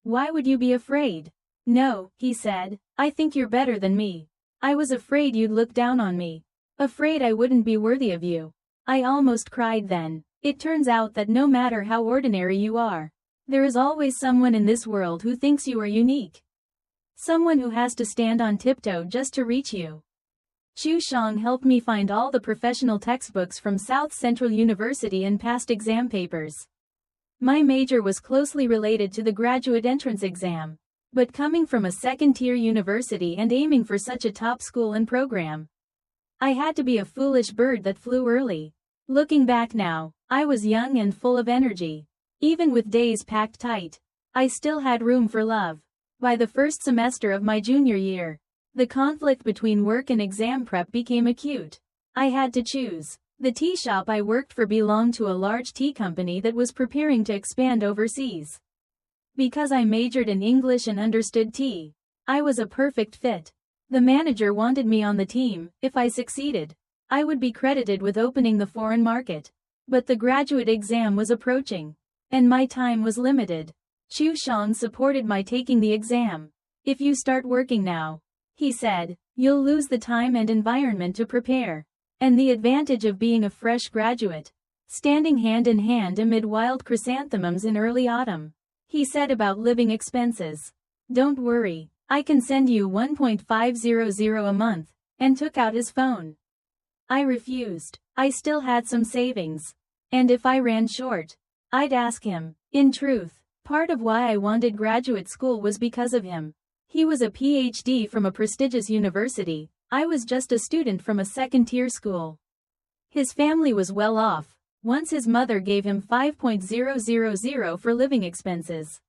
Why would you be afraid? No, he said, I think you're better than me. I was afraid you'd look down on me. Afraid I wouldn't be worthy of you. I almost cried then. It turns out that no matter how ordinary you are, there is always someone in this world who thinks you are unique. Someone who has to stand on tiptoe just to reach you. Chu Shang helped me find all the professional textbooks from South Central University and past exam papers. My major was closely related to the graduate entrance exam. But coming from a second-tier university and aiming for such a top school and program, I had to be a foolish bird that flew early. Looking back now, I was young and full of energy. Even with days packed tight, I still had room for love. By the first semester of my junior year, the conflict between work and exam prep became acute. I had to choose. The tea shop I worked for belonged to a large tea company that was preparing to expand overseas. Because I majored in English and understood tea, I was a perfect fit. The manager wanted me on the team. If I succeeded, I would be credited with opening the foreign market. But the graduate exam was approaching, and my time was limited. Chu Shang supported my taking the exam. If you start working now, he said, you'll lose the time and environment to prepare. And the advantage of being a fresh graduate, standing hand in hand amid wild chrysanthemums in early autumn. He said about living expenses. Don't worry, I can send you 1.500 a month, and took out his phone. I refused. I still had some savings. And if I ran short, I'd ask him. In truth, part of why I wanted graduate school was because of him. He was a PhD from a prestigious university. I was just a student from a second-tier school. His family was well off. Once his mother gave him 5,000 for living expenses.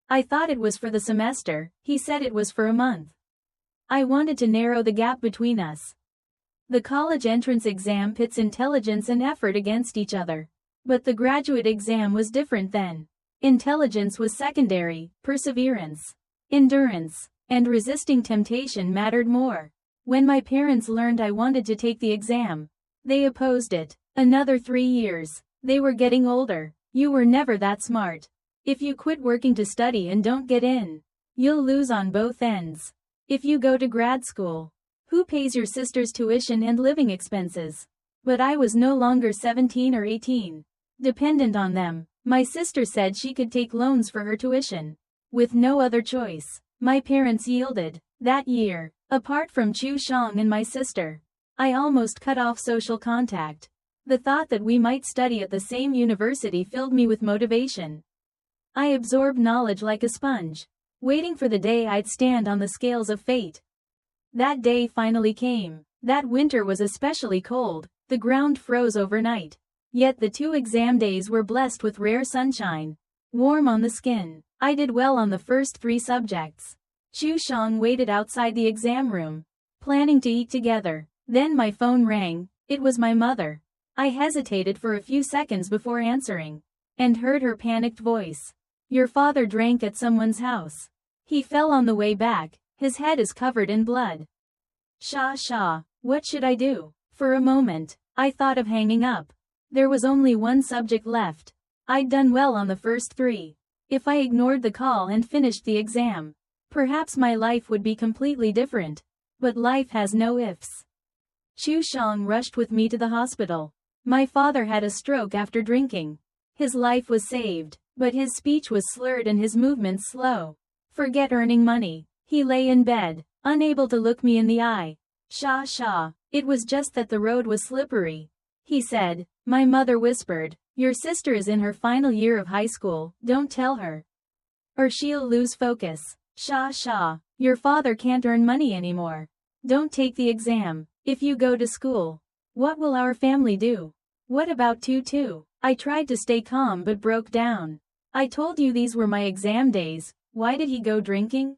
I thought it was for the semester. He said it was for a month. I wanted to narrow the gap between us. The college entrance exam pits intelligence and effort against each other. But the graduate exam was different then. Intelligence was secondary, perseverance, endurance, and resisting temptation mattered more. When my parents learned I wanted to take the exam, they opposed it. Another 3 years. They were getting older. You were never that smart. If you quit working to study and don't get in, you'll lose on both ends. If you go to grad school, who pays your sister's tuition and living expenses? But I was no longer 17 or 18. Dependent on them. My sister said she could take loans for her tuition. With no other choice, my parents yielded. That year, apart from Chu Shang and my sister, I almost cut off social contact. The thought that we might study at the same university filled me with motivation. I absorbed knowledge like a sponge, waiting for the day I'd stand on the scales of fate. That day finally came. That winter was especially cold. The ground froze overnight. Yet the 2 exam days were blessed with rare sunshine, warm on the skin. I did well on the first 3 subjects. Chu Shang waited outside the exam room, planning to eat together. Then my phone rang. It was my mother. I hesitated for a few seconds before answering, and heard her panicked voice. Your father drank at someone's house. He fell on the way back. His head is covered in blood. Sha. What should I do? For a moment, I thought of hanging up. There was only one subject left. I'd done well on the first 3. If I ignored the call and finished the exam, perhaps my life would be completely different. But life has no ifs. Chu Shang rushed with me to the hospital. My father had a stroke after drinking. His life was saved, but his speech was slurred and his movements slow. Forget earning money. He lay in bed, unable to look me in the eye. Sha. It was just that the road was slippery. He said. My mother whispered. Your sister is in her final year of high school. Don't tell her, or she'll lose focus. Sha. Your father can't earn money anymore. Don't take the exam. If you go to school, What will our family do? What about Tutu? I tried to stay calm but broke down. I told you these were my exam days. Why did he go drinking?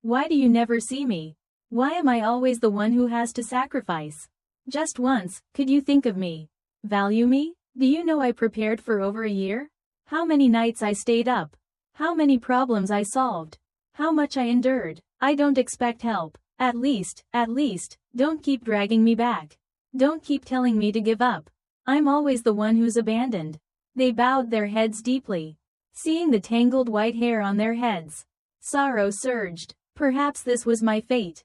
Why do you never see me? Why am I always the one who has to sacrifice? Just once, could you think of me? Value me? Do you know I prepared for over a year? How many nights I stayed up? How many problems I solved? How much I endured? I don't expect help. At least, don't keep dragging me back. Don't keep telling me to give up. I'm always the one who's abandoned. They bowed their heads deeply, seeing the tangled white hair on their heads. Sorrow surged. Perhaps this was my fate.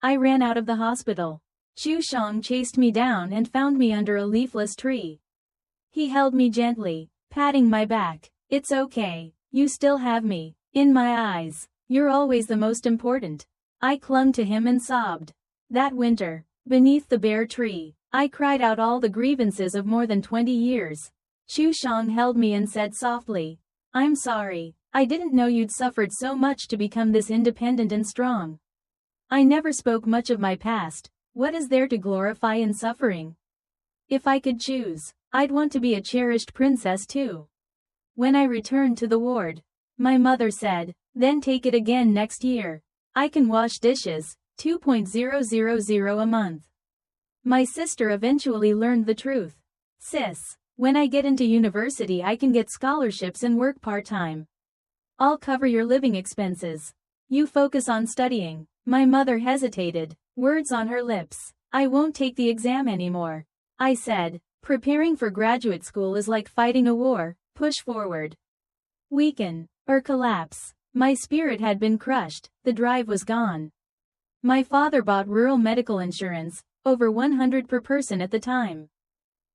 I ran out of the hospital. Chu Shang chased me down and found me under a leafless tree. He held me gently, patting my back. It's okay. You still have me. In my eyes, you're always the most important. I clung to him and sobbed. That winter, beneath the bare tree, I cried out all the grievances of more than 20 years. Chu Shang held me and said softly, I'm sorry. I didn't know you'd suffered so much to become this independent and strong. I never spoke much of my past. What is there to glorify in suffering? If I could choose, I'd want to be a cherished princess too. When I returned to the ward, my mother said, then take it again next year. I can wash dishes, 2,000 a month. My sister eventually learned the truth. Sis, when I get into university I can get scholarships and work part-time. I'll cover your living expenses. You focus on studying. My mother hesitated, words on her lips. I won't take the exam anymore. I said, preparing for graduate school is like fighting a war, push forward. Weaken, or collapse. My spirit had been crushed, the drive was gone. My father bought rural medical insurance, over 100 per person at the time.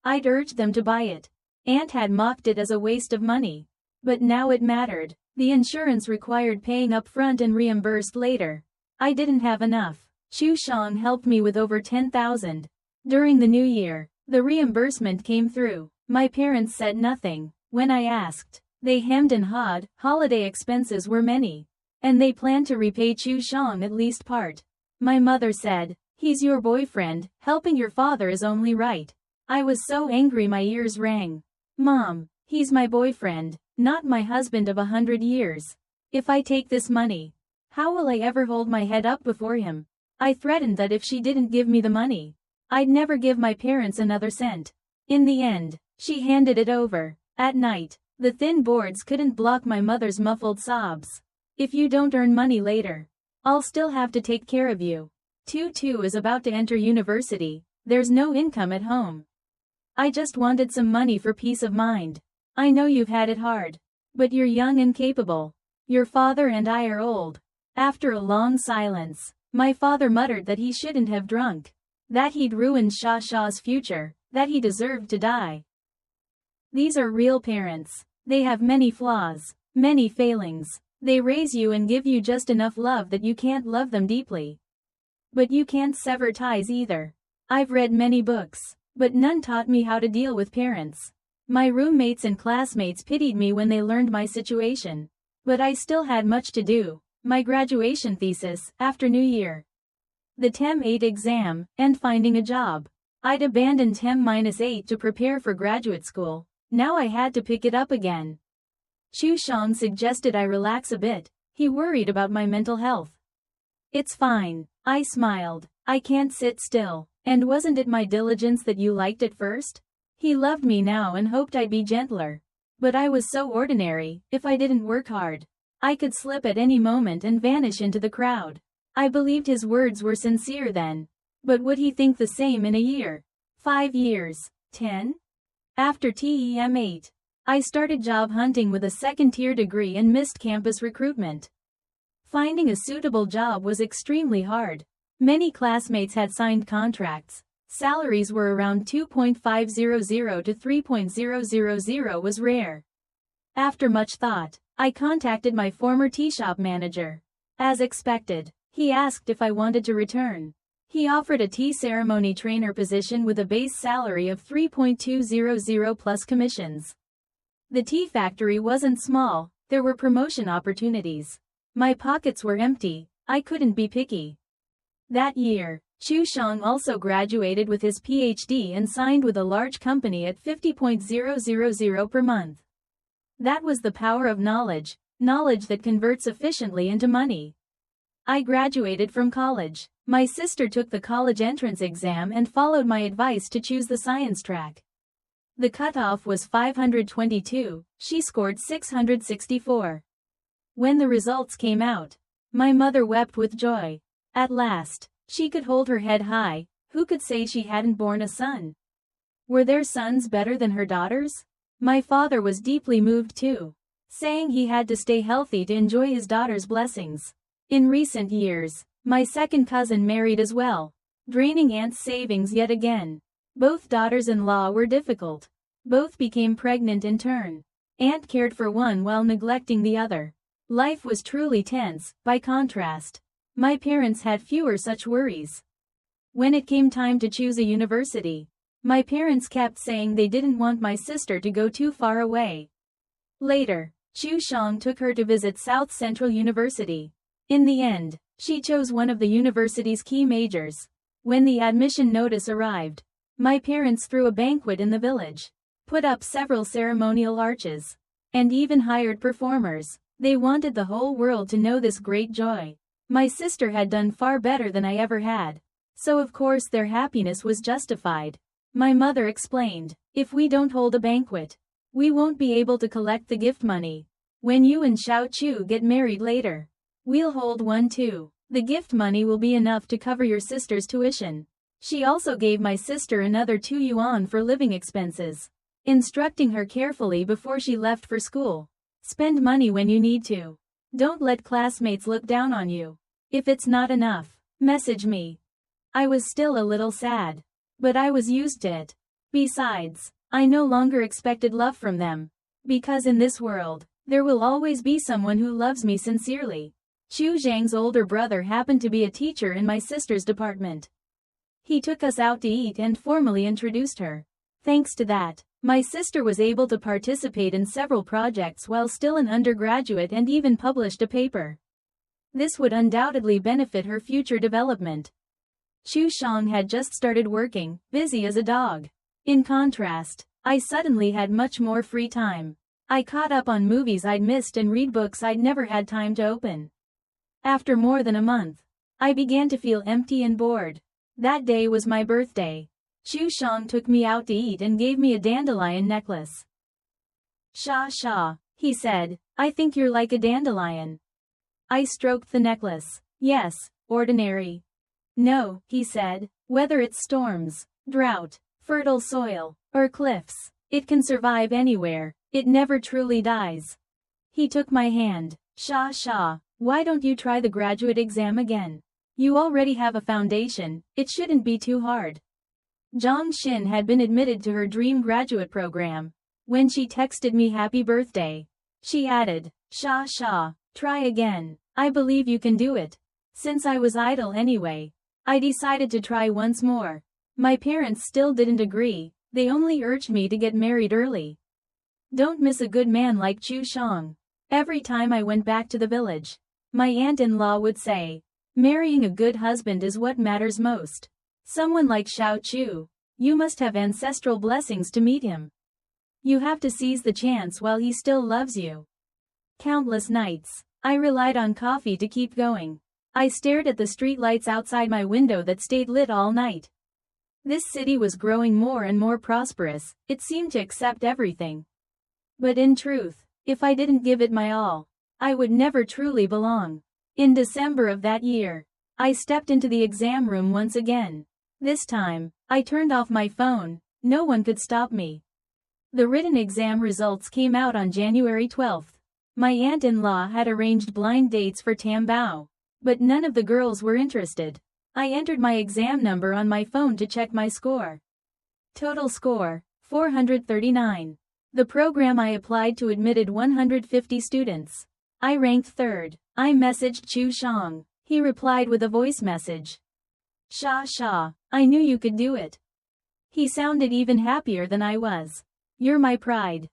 I'd urged them to buy it. Aunt had mocked it as a waste of money. But now it mattered. The insurance required paying up front and reimbursed later. I didn't have enough. Chu Shang helped me with over 10,000. During the new year, the reimbursement came through. My parents said nothing. When I asked, they hemmed and hawed. Holiday expenses were many. And they planned to repay Chu Shang at least part. My mother said, he's your boyfriend, helping your father is only right. I was so angry my ears rang. Mom, he's my boyfriend, not my husband of 100 years. If I take this money, how will I ever hold my head up before him? I threatened that if she didn't give me the money, I'd never give my parents another cent. In the end, she handed it over. At night, the thin boards couldn't block my mother's muffled sobs. If you don't earn money later, I'll still have to take care of you. Tutu is about to enter university. There's no income at home. I just wanted some money for peace of mind. I know you've had it hard. But you're young and capable. Your father and I are old. After a long silence, my father muttered that he shouldn't have drunk. That he'd ruined Shaw's future. That he deserved to die. These are real parents. They have many flaws, many failings. They raise you and give you just enough love that you can't love them deeply. But you can't sever ties either. I've read many books, but none taught me how to deal with parents. My roommates and classmates pitied me when they learned my situation. But I still had much to do. My graduation thesis, after New Year, the Tem 8 exam, and finding a job. I'd abandoned Tem -8 to prepare for graduate school. Now I had to pick it up again. Chu Shang suggested I relax a bit. He worried about my mental health. It's fine. I smiled. I can't sit still. And wasn't it my diligence that you liked at first? He loved me now and hoped I'd be gentler. But I was so ordinary. If I didn't work hard, I could slip at any moment and vanish into the crowd. I believed his words were sincere then. But would he think the same in a year? 5 years? 10? After TEM 8, I started job hunting with a second-tier degree and missed campus recruitment. Finding a suitable job was extremely hard. Many classmates had signed contracts. Salaries were around 2.500 to 3.000 was rare. After much thought, I contacted my former tea shop manager. As expected, he asked if I wanted to return. He offered a tea ceremony trainer position with a base salary of 3.200 plus commissions. The tea factory wasn't small, there were promotion opportunities. My pockets were empty, I couldn't be picky. That year, Chu Shang also graduated with his PhD and signed with a large company at 50,000 per month. That was the power of knowledge, knowledge that converts efficiently into money. I graduated from college. My sister took the college entrance exam and followed my advice to choose the science track. The cutoff was 522, she scored 664. When the results came out, my mother wept with joy. At last, she could hold her head high. Who could say she hadn't borne a son? Were their sons better than her daughters? My father was deeply moved too, saying he had to stay healthy to enjoy his daughter's blessings. In recent years, my second cousin married as well, draining aunt's savings yet again. Both daughters-in-law were difficult. Both became pregnant in turn. Aunt cared for one while neglecting the other. Life was truly tense. By contrast, my parents had fewer such worries. When it came time to choose a university, my parents kept saying they didn't want my sister to go too far away. Later, Chu Shang took her to visit South Central University. In the end, she chose one of the university's key majors. When the admission notice arrived, my parents threw a banquet in the village, put up several ceremonial arches, and even hired performers. They wanted the whole world to know this great joy. My sister had done far better than I ever had, so of course their happiness was justified. My mother explained, if we don't hold a banquet, we won't be able to collect the gift money. When you and Xiao Chu get married later, we'll hold one too. The gift money will be enough to cover your sister's tuition. She also gave my sister another 2 yuan for living expenses, instructing her carefully before she left for school. Spend money when you need to. Don't let classmates look down on you. If it's not enough, message me. I was still a little sad, but I was used to it. Besides, I no longer expected love from them, because in this world, there will always be someone who loves me sincerely. Chu Zhang's older brother happened to be a teacher in my sister's department. He took us out to eat and formally introduced her. Thanks to that, my sister was able to participate in several projects while still an undergraduate and even published a paper. This would undoubtedly benefit her future development. Chu Shang had just started working, busy as a dog. In contrast, I suddenly had much more free time. I caught up on movies I'd missed and read books I'd never had time to open. After more than a month, I began to feel empty and bored. That day was my birthday. Chu Shang took me out to eat and gave me a dandelion necklace. Sha, he said, I think you're like a dandelion. I stroked the necklace. Yes, ordinary. No, he said, whether it's storms, drought, fertile soil, or cliffs, it can survive anywhere. It never truly dies. He took my hand. Sha, why don't you try the graduate exam again? You already have a foundation, it shouldn't be too hard. Zhang Xin had been admitted to her dream graduate program. When she texted me happy birthday, she added, Sha, try again. I believe you can do it. Since I was idle anyway, I decided to try once more. My parents still didn't agree, they only urged me to get married early. Don't miss a good man like Chu Shang. Every time I went back to the village, my aunt-in-law would say, marrying a good husband is what matters most. Someone like Xiao Chu, you must have ancestral blessings to meet him. You have to seize the chance while he still loves you. Countless nights, I relied on coffee to keep going. I stared at the street lights outside my window that stayed lit all night. This city was growing more and more prosperous, it seemed to accept everything. But in truth, if I didn't give it my all, I would never truly belong. In December of that year, I stepped into the exam room once again. This time, I turned off my phone, no one could stop me. The written exam results came out on January 12th. My aunt-in-law had arranged blind dates for Tambao, but none of the girls were interested. I entered my exam number on my phone to check my score. Total score, 439. The program I applied to admitted 150 students. I ranked third. I messaged Chu Shang. He replied with a voice message. Sha, I knew you could do it. He sounded even happier than I was. You're my pride.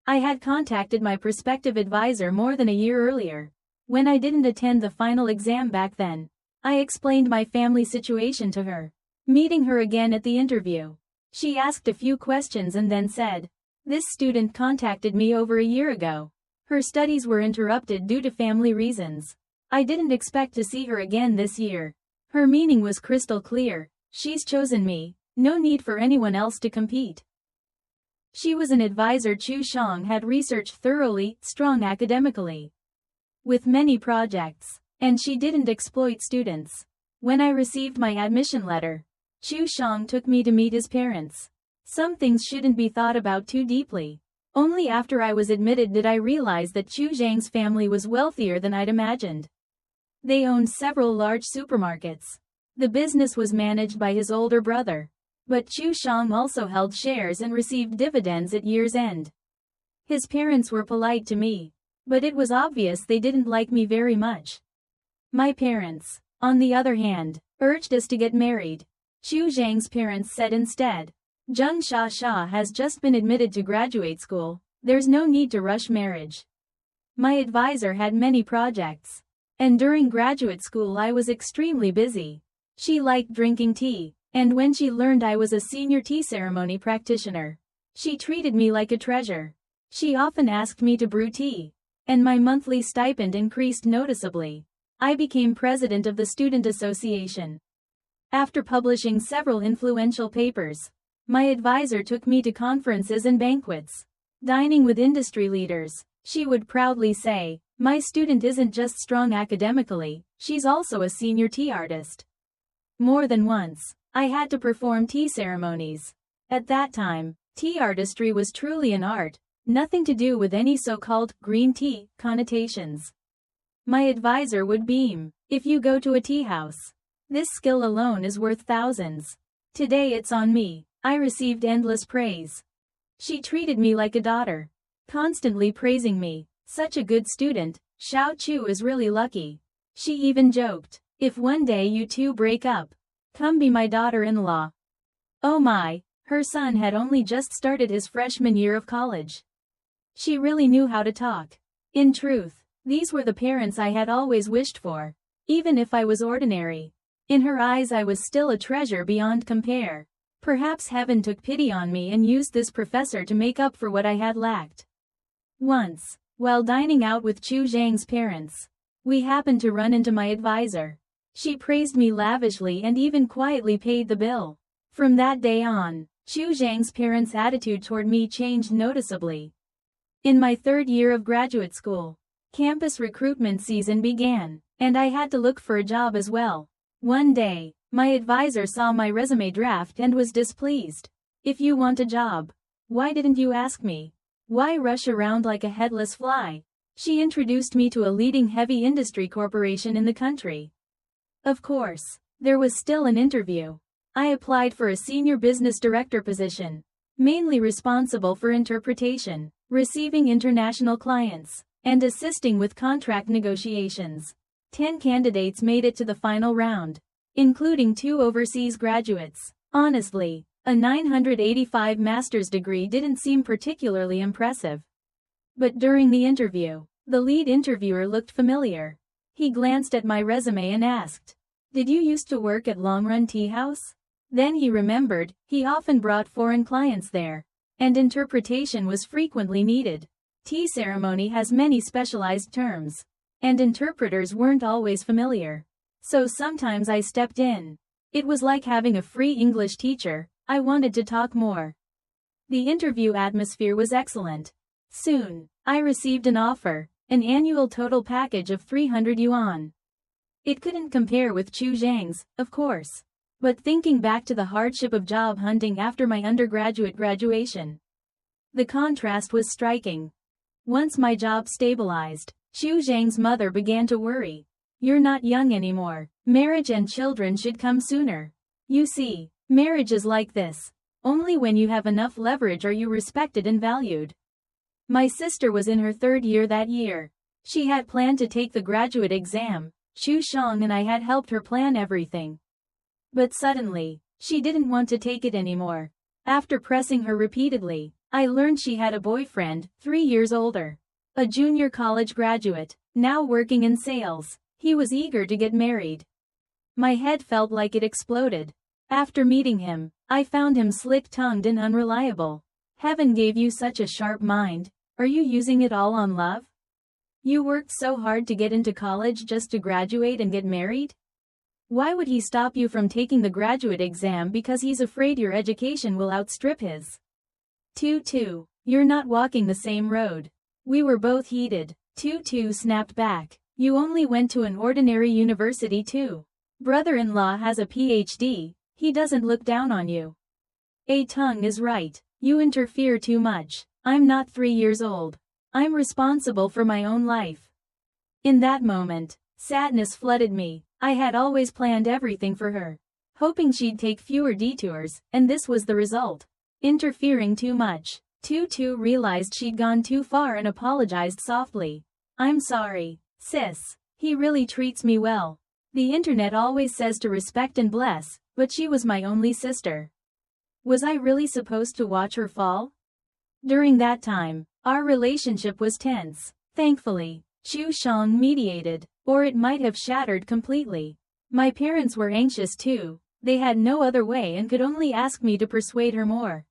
I had contacted my prospective advisor more than a year earlier, when I didn't attend the final exam back then. I explained my family situation to her. Meeting her again at the interview, she asked a few questions and then said, "This student contacted me over a year ago. Her studies were interrupted due to family reasons. I didn't expect to see her again this year." Her meaning was crystal clear: she's chosen me, no need for anyone else to compete. She was an advisor Chu Shang had researched thoroughly, strong academically, with many projects, and she didn't exploit students. When I received my admission letter, Chu Shang took me to meet his parents. Some things shouldn't be thought about too deeply. Only after I was admitted did I realize that Chu Zhang's family was wealthier than I'd imagined. They owned several large supermarkets. The business was managed by his older brother. But Chu Shang also held shares and received dividends at year's end. His parents were polite to me, but it was obvious they didn't like me very much. My parents, on the other hand, urged us to get married. Chu Zhang's parents said instead, "Zheng Sha has just been admitted to graduate school, there's no need to rush marriage." My advisor had many projects, and during graduate school I was extremely busy. She liked drinking tea, and when she learned I was a senior tea ceremony practitioner, she treated me like a treasure. She often asked me to brew tea, and my monthly stipend increased noticeably. I became president of the student association. After publishing several influential papers, my advisor took me to conferences and banquets. Dining with industry leaders, she would proudly say, "My student isn't just strong academically, she's also a senior tea artist." More than once, I had to perform tea ceremonies. At that time, tea artistry was truly an art, nothing to do with any so-called green tea connotations. My advisor would beam, "If you go to a tea house, this skill alone is worth thousands." Today it's on me. I received endless praise. She treated me like a daughter, constantly praising me. "Such a good student, Xiao Chu is really lucky." She even joked, "If one day you two break up, come be my daughter-in-law." Oh my, her son had only just started his freshman year of college. She really knew how to talk. In truth, these were the parents I had always wished for. Even if I was ordinary, in her eyes I was still a treasure beyond compare. Perhaps heaven took pity on me and used this professor to make up for what I had lacked. Once, while dining out with Chu Zhang's parents, we happened to run into my advisor. She praised me lavishly and even quietly paid the bill. From that day on, Chu Zhang's parents' attitude toward me changed noticeably. In my third year of graduate school, campus recruitment season began, and I had to look for a job as well. One day, my advisor saw my resume draft and was displeased. "If you want a job, why didn't you ask me? Why rush around like a headless fly?" She introduced me to a leading heavy industry corporation in the country. Of course, there was still an interview. I applied for a senior business director position, mainly responsible for interpretation, receiving international clients, and assisting with contract negotiations. 10 candidates made it to the final round, including 2 overseas graduates. Honestly, a 985 master's degree didn't seem particularly impressive. But during the interview, the lead interviewer looked familiar. He glanced at my resume and asked, "Did you used to work at Long Run Tea House?" Then he remembered, he often brought foreign clients there, and interpretation was frequently needed. Tea ceremony has many specialized terms, and interpreters weren't always familiar. So sometimes I stepped in. It was like having a free English teacher. I wanted to talk more. The interview atmosphere was excellent. Soon, I received an offer, an annual total package of 300 yuan. It couldn't compare with Chu Zhang's, of course. But thinking back to the hardship of job hunting after my undergraduate graduation, the contrast was striking. Once my job stabilized, Chu Zhang's mother began to worry. "You're not young anymore. Marriage and children should come sooner. You see, marriage is like this. Only when you have enough leverage are you respected and valued." My sister was in her 3rd year that year. She had planned to take the graduate exam. Chu Shang and I had helped her plan everything. But suddenly, she didn't want to take it anymore. After pressing her repeatedly, I learned she had a boyfriend, 3 years older. A junior college graduate, now working in sales. He was eager to get married. My head felt like it exploded. After meeting him, I found him slick-tongued and unreliable. Heaven gave you such a sharp mind. Are you using it all on love? You worked so hard to get into college just to graduate and get married? Why would he stop you from taking the graduate exam because he's afraid your education will outstrip his? 2-2. You're not walking the same road. We were both heated. 2-2 snapped back. You only went to an ordinary university too. Brother-in-law has a PhD, he doesn't look down on you. A tongue is right. You interfere too much. I'm not 3 years old. I'm responsible for my own life. In that moment, sadness flooded me. I had always planned everything for her, hoping she'd take fewer detours, and this was the result. Interfering too much. 2-2 realized she'd gone too far and apologized softly. I'm sorry, sis. He really treats me well. The internet always says to respect and bless, but she was my only sister. Was I really supposed to watch her fall? During that time, our relationship was tense. Thankfully, Chu Shang mediated, or it might have shattered completely. My parents were anxious too. They had no other way and could only ask me to persuade her more.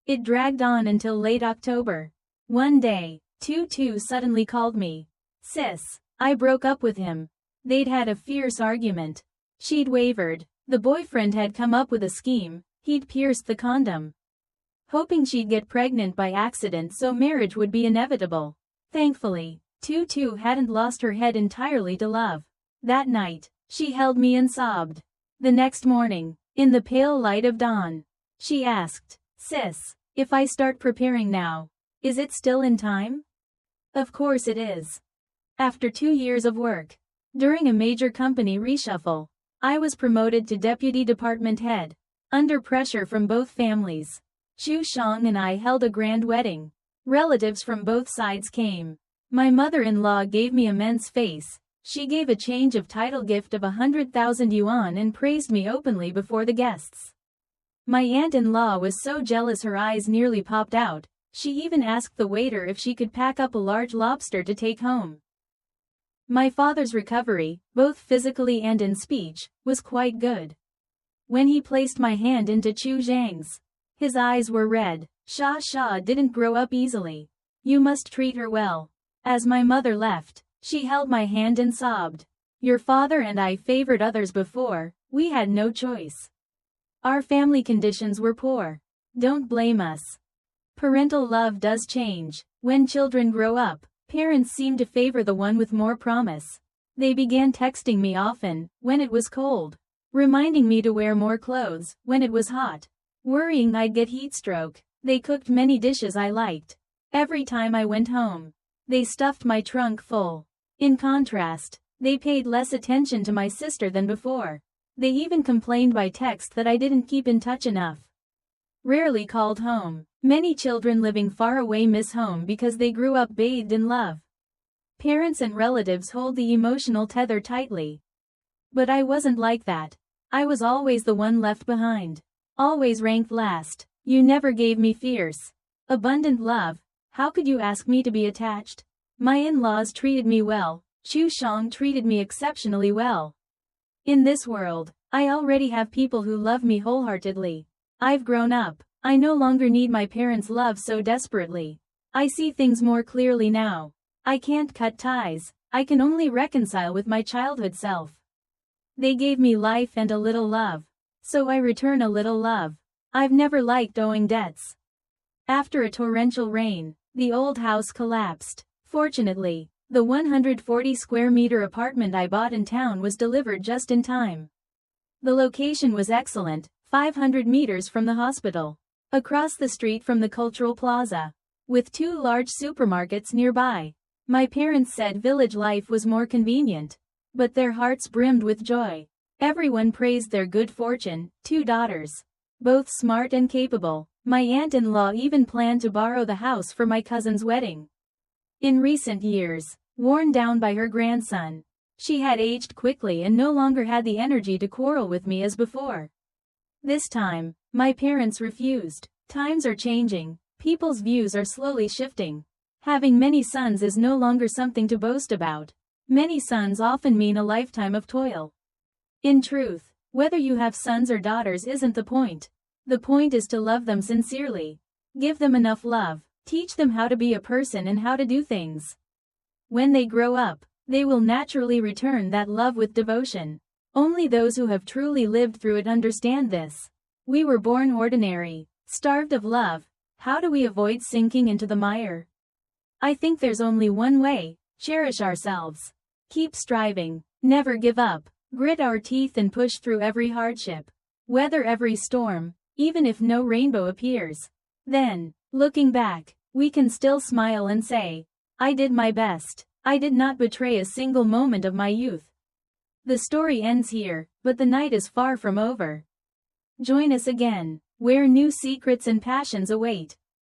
It dragged on until late October. One day, 2-2 suddenly called me. Sis, I broke up with him. They'd had a fierce argument. She'd wavered. The boyfriend had come up with a scheme. He'd pierced the condom, hoping she'd get pregnant by accident so marriage would be inevitable. Thankfully, 2-2 hadn't lost her head entirely to love. That night, she held me and sobbed. The next morning, in the pale light of dawn, she asked, Sis, if I start preparing now, is it still in time? Of course it is. After 2 years of work, during a major company reshuffle, I was promoted to deputy department head. Under pressure from both families, Chu Shang and I held a grand wedding. Relatives from both sides came. My mother-in-law gave me immense face. She gave a change of title gift of 100,000 yuan and praised me openly before the guests. My aunt-in-law was so jealous her eyes nearly popped out. She even asked the waiter if she could pack up a large lobster to take home. My father's recovery, both physically and in speech, was quite good. When he placed my hand into Chu Zhang's, his eyes were red. Sha didn't grow up easily. You must treat her well. As my mother left, she held my hand and sobbed. Your father and I favored others before, we had no choice. Our family conditions were poor. Don't blame us. Parental love does change. When children grow up, parents seem to favor the one with more promise. They began texting me often, when it was cold, reminding me to wear more clothes, when it was hot, worrying I'd get heat stroke. They cooked many dishes I liked. Every time I went home, they stuffed my trunk full. In contrast, they paid less attention to my sister than before. They even complained by text that I didn't keep in touch enough. Rarely called home. Many children living far away miss home because they grew up bathed in love. Parents and relatives hold the emotional tether tightly. But I wasn't like that. I was always the one left behind. Always ranked last. You never gave me fierce, abundant love. How could you ask me to be attached? My in-laws treated me well. Chu Shang treated me exceptionally well. In this world, I already have people who love me wholeheartedly. I've grown up. I no longer need my parents' love so desperately. I see things more clearly now. I can't cut ties. I can only reconcile with my childhood self. They gave me life and a little love. So I return a little love. I've never liked owing debts. After a torrential rain, the old house collapsed. Fortunately, the 140 square meter apartment I bought in town was delivered just in time. The location was excellent, 500 meters from the hospital, across the street from the cultural plaza, with 2 large supermarkets nearby. My parents said village life was more convenient, but their hearts brimmed with joy. Everyone praised their good fortune. 2 daughters, both smart and capable. My aunt-in-law even planned to borrow the house for my cousin's wedding. In recent years, worn down by her grandson, she had aged quickly and no longer had the energy to quarrel with me as before. This time, my parents refused. Times are changing. People's views are slowly shifting. Having many sons is no longer something to boast about. Many sons often mean a lifetime of toil. In truth, whether you have sons or daughters isn't the point. The point is to love them sincerely. Give them enough love. Teach them how to be a person and how to do things. When they grow up, they will naturally return that love with devotion. Only those who have truly lived through it understand this. We were born ordinary, starved of love. How do we avoid sinking into the mire? I think there's only one way: cherish ourselves. Keep striving. Never give up. Grit our teeth and push through every hardship. Weather every storm, even if no rainbow appears. Then, looking back, we can still smile and say, I did my best. I did not betray a single moment of my youth. The story ends here, but the night is far from over. Join us again, where new secrets and passions await.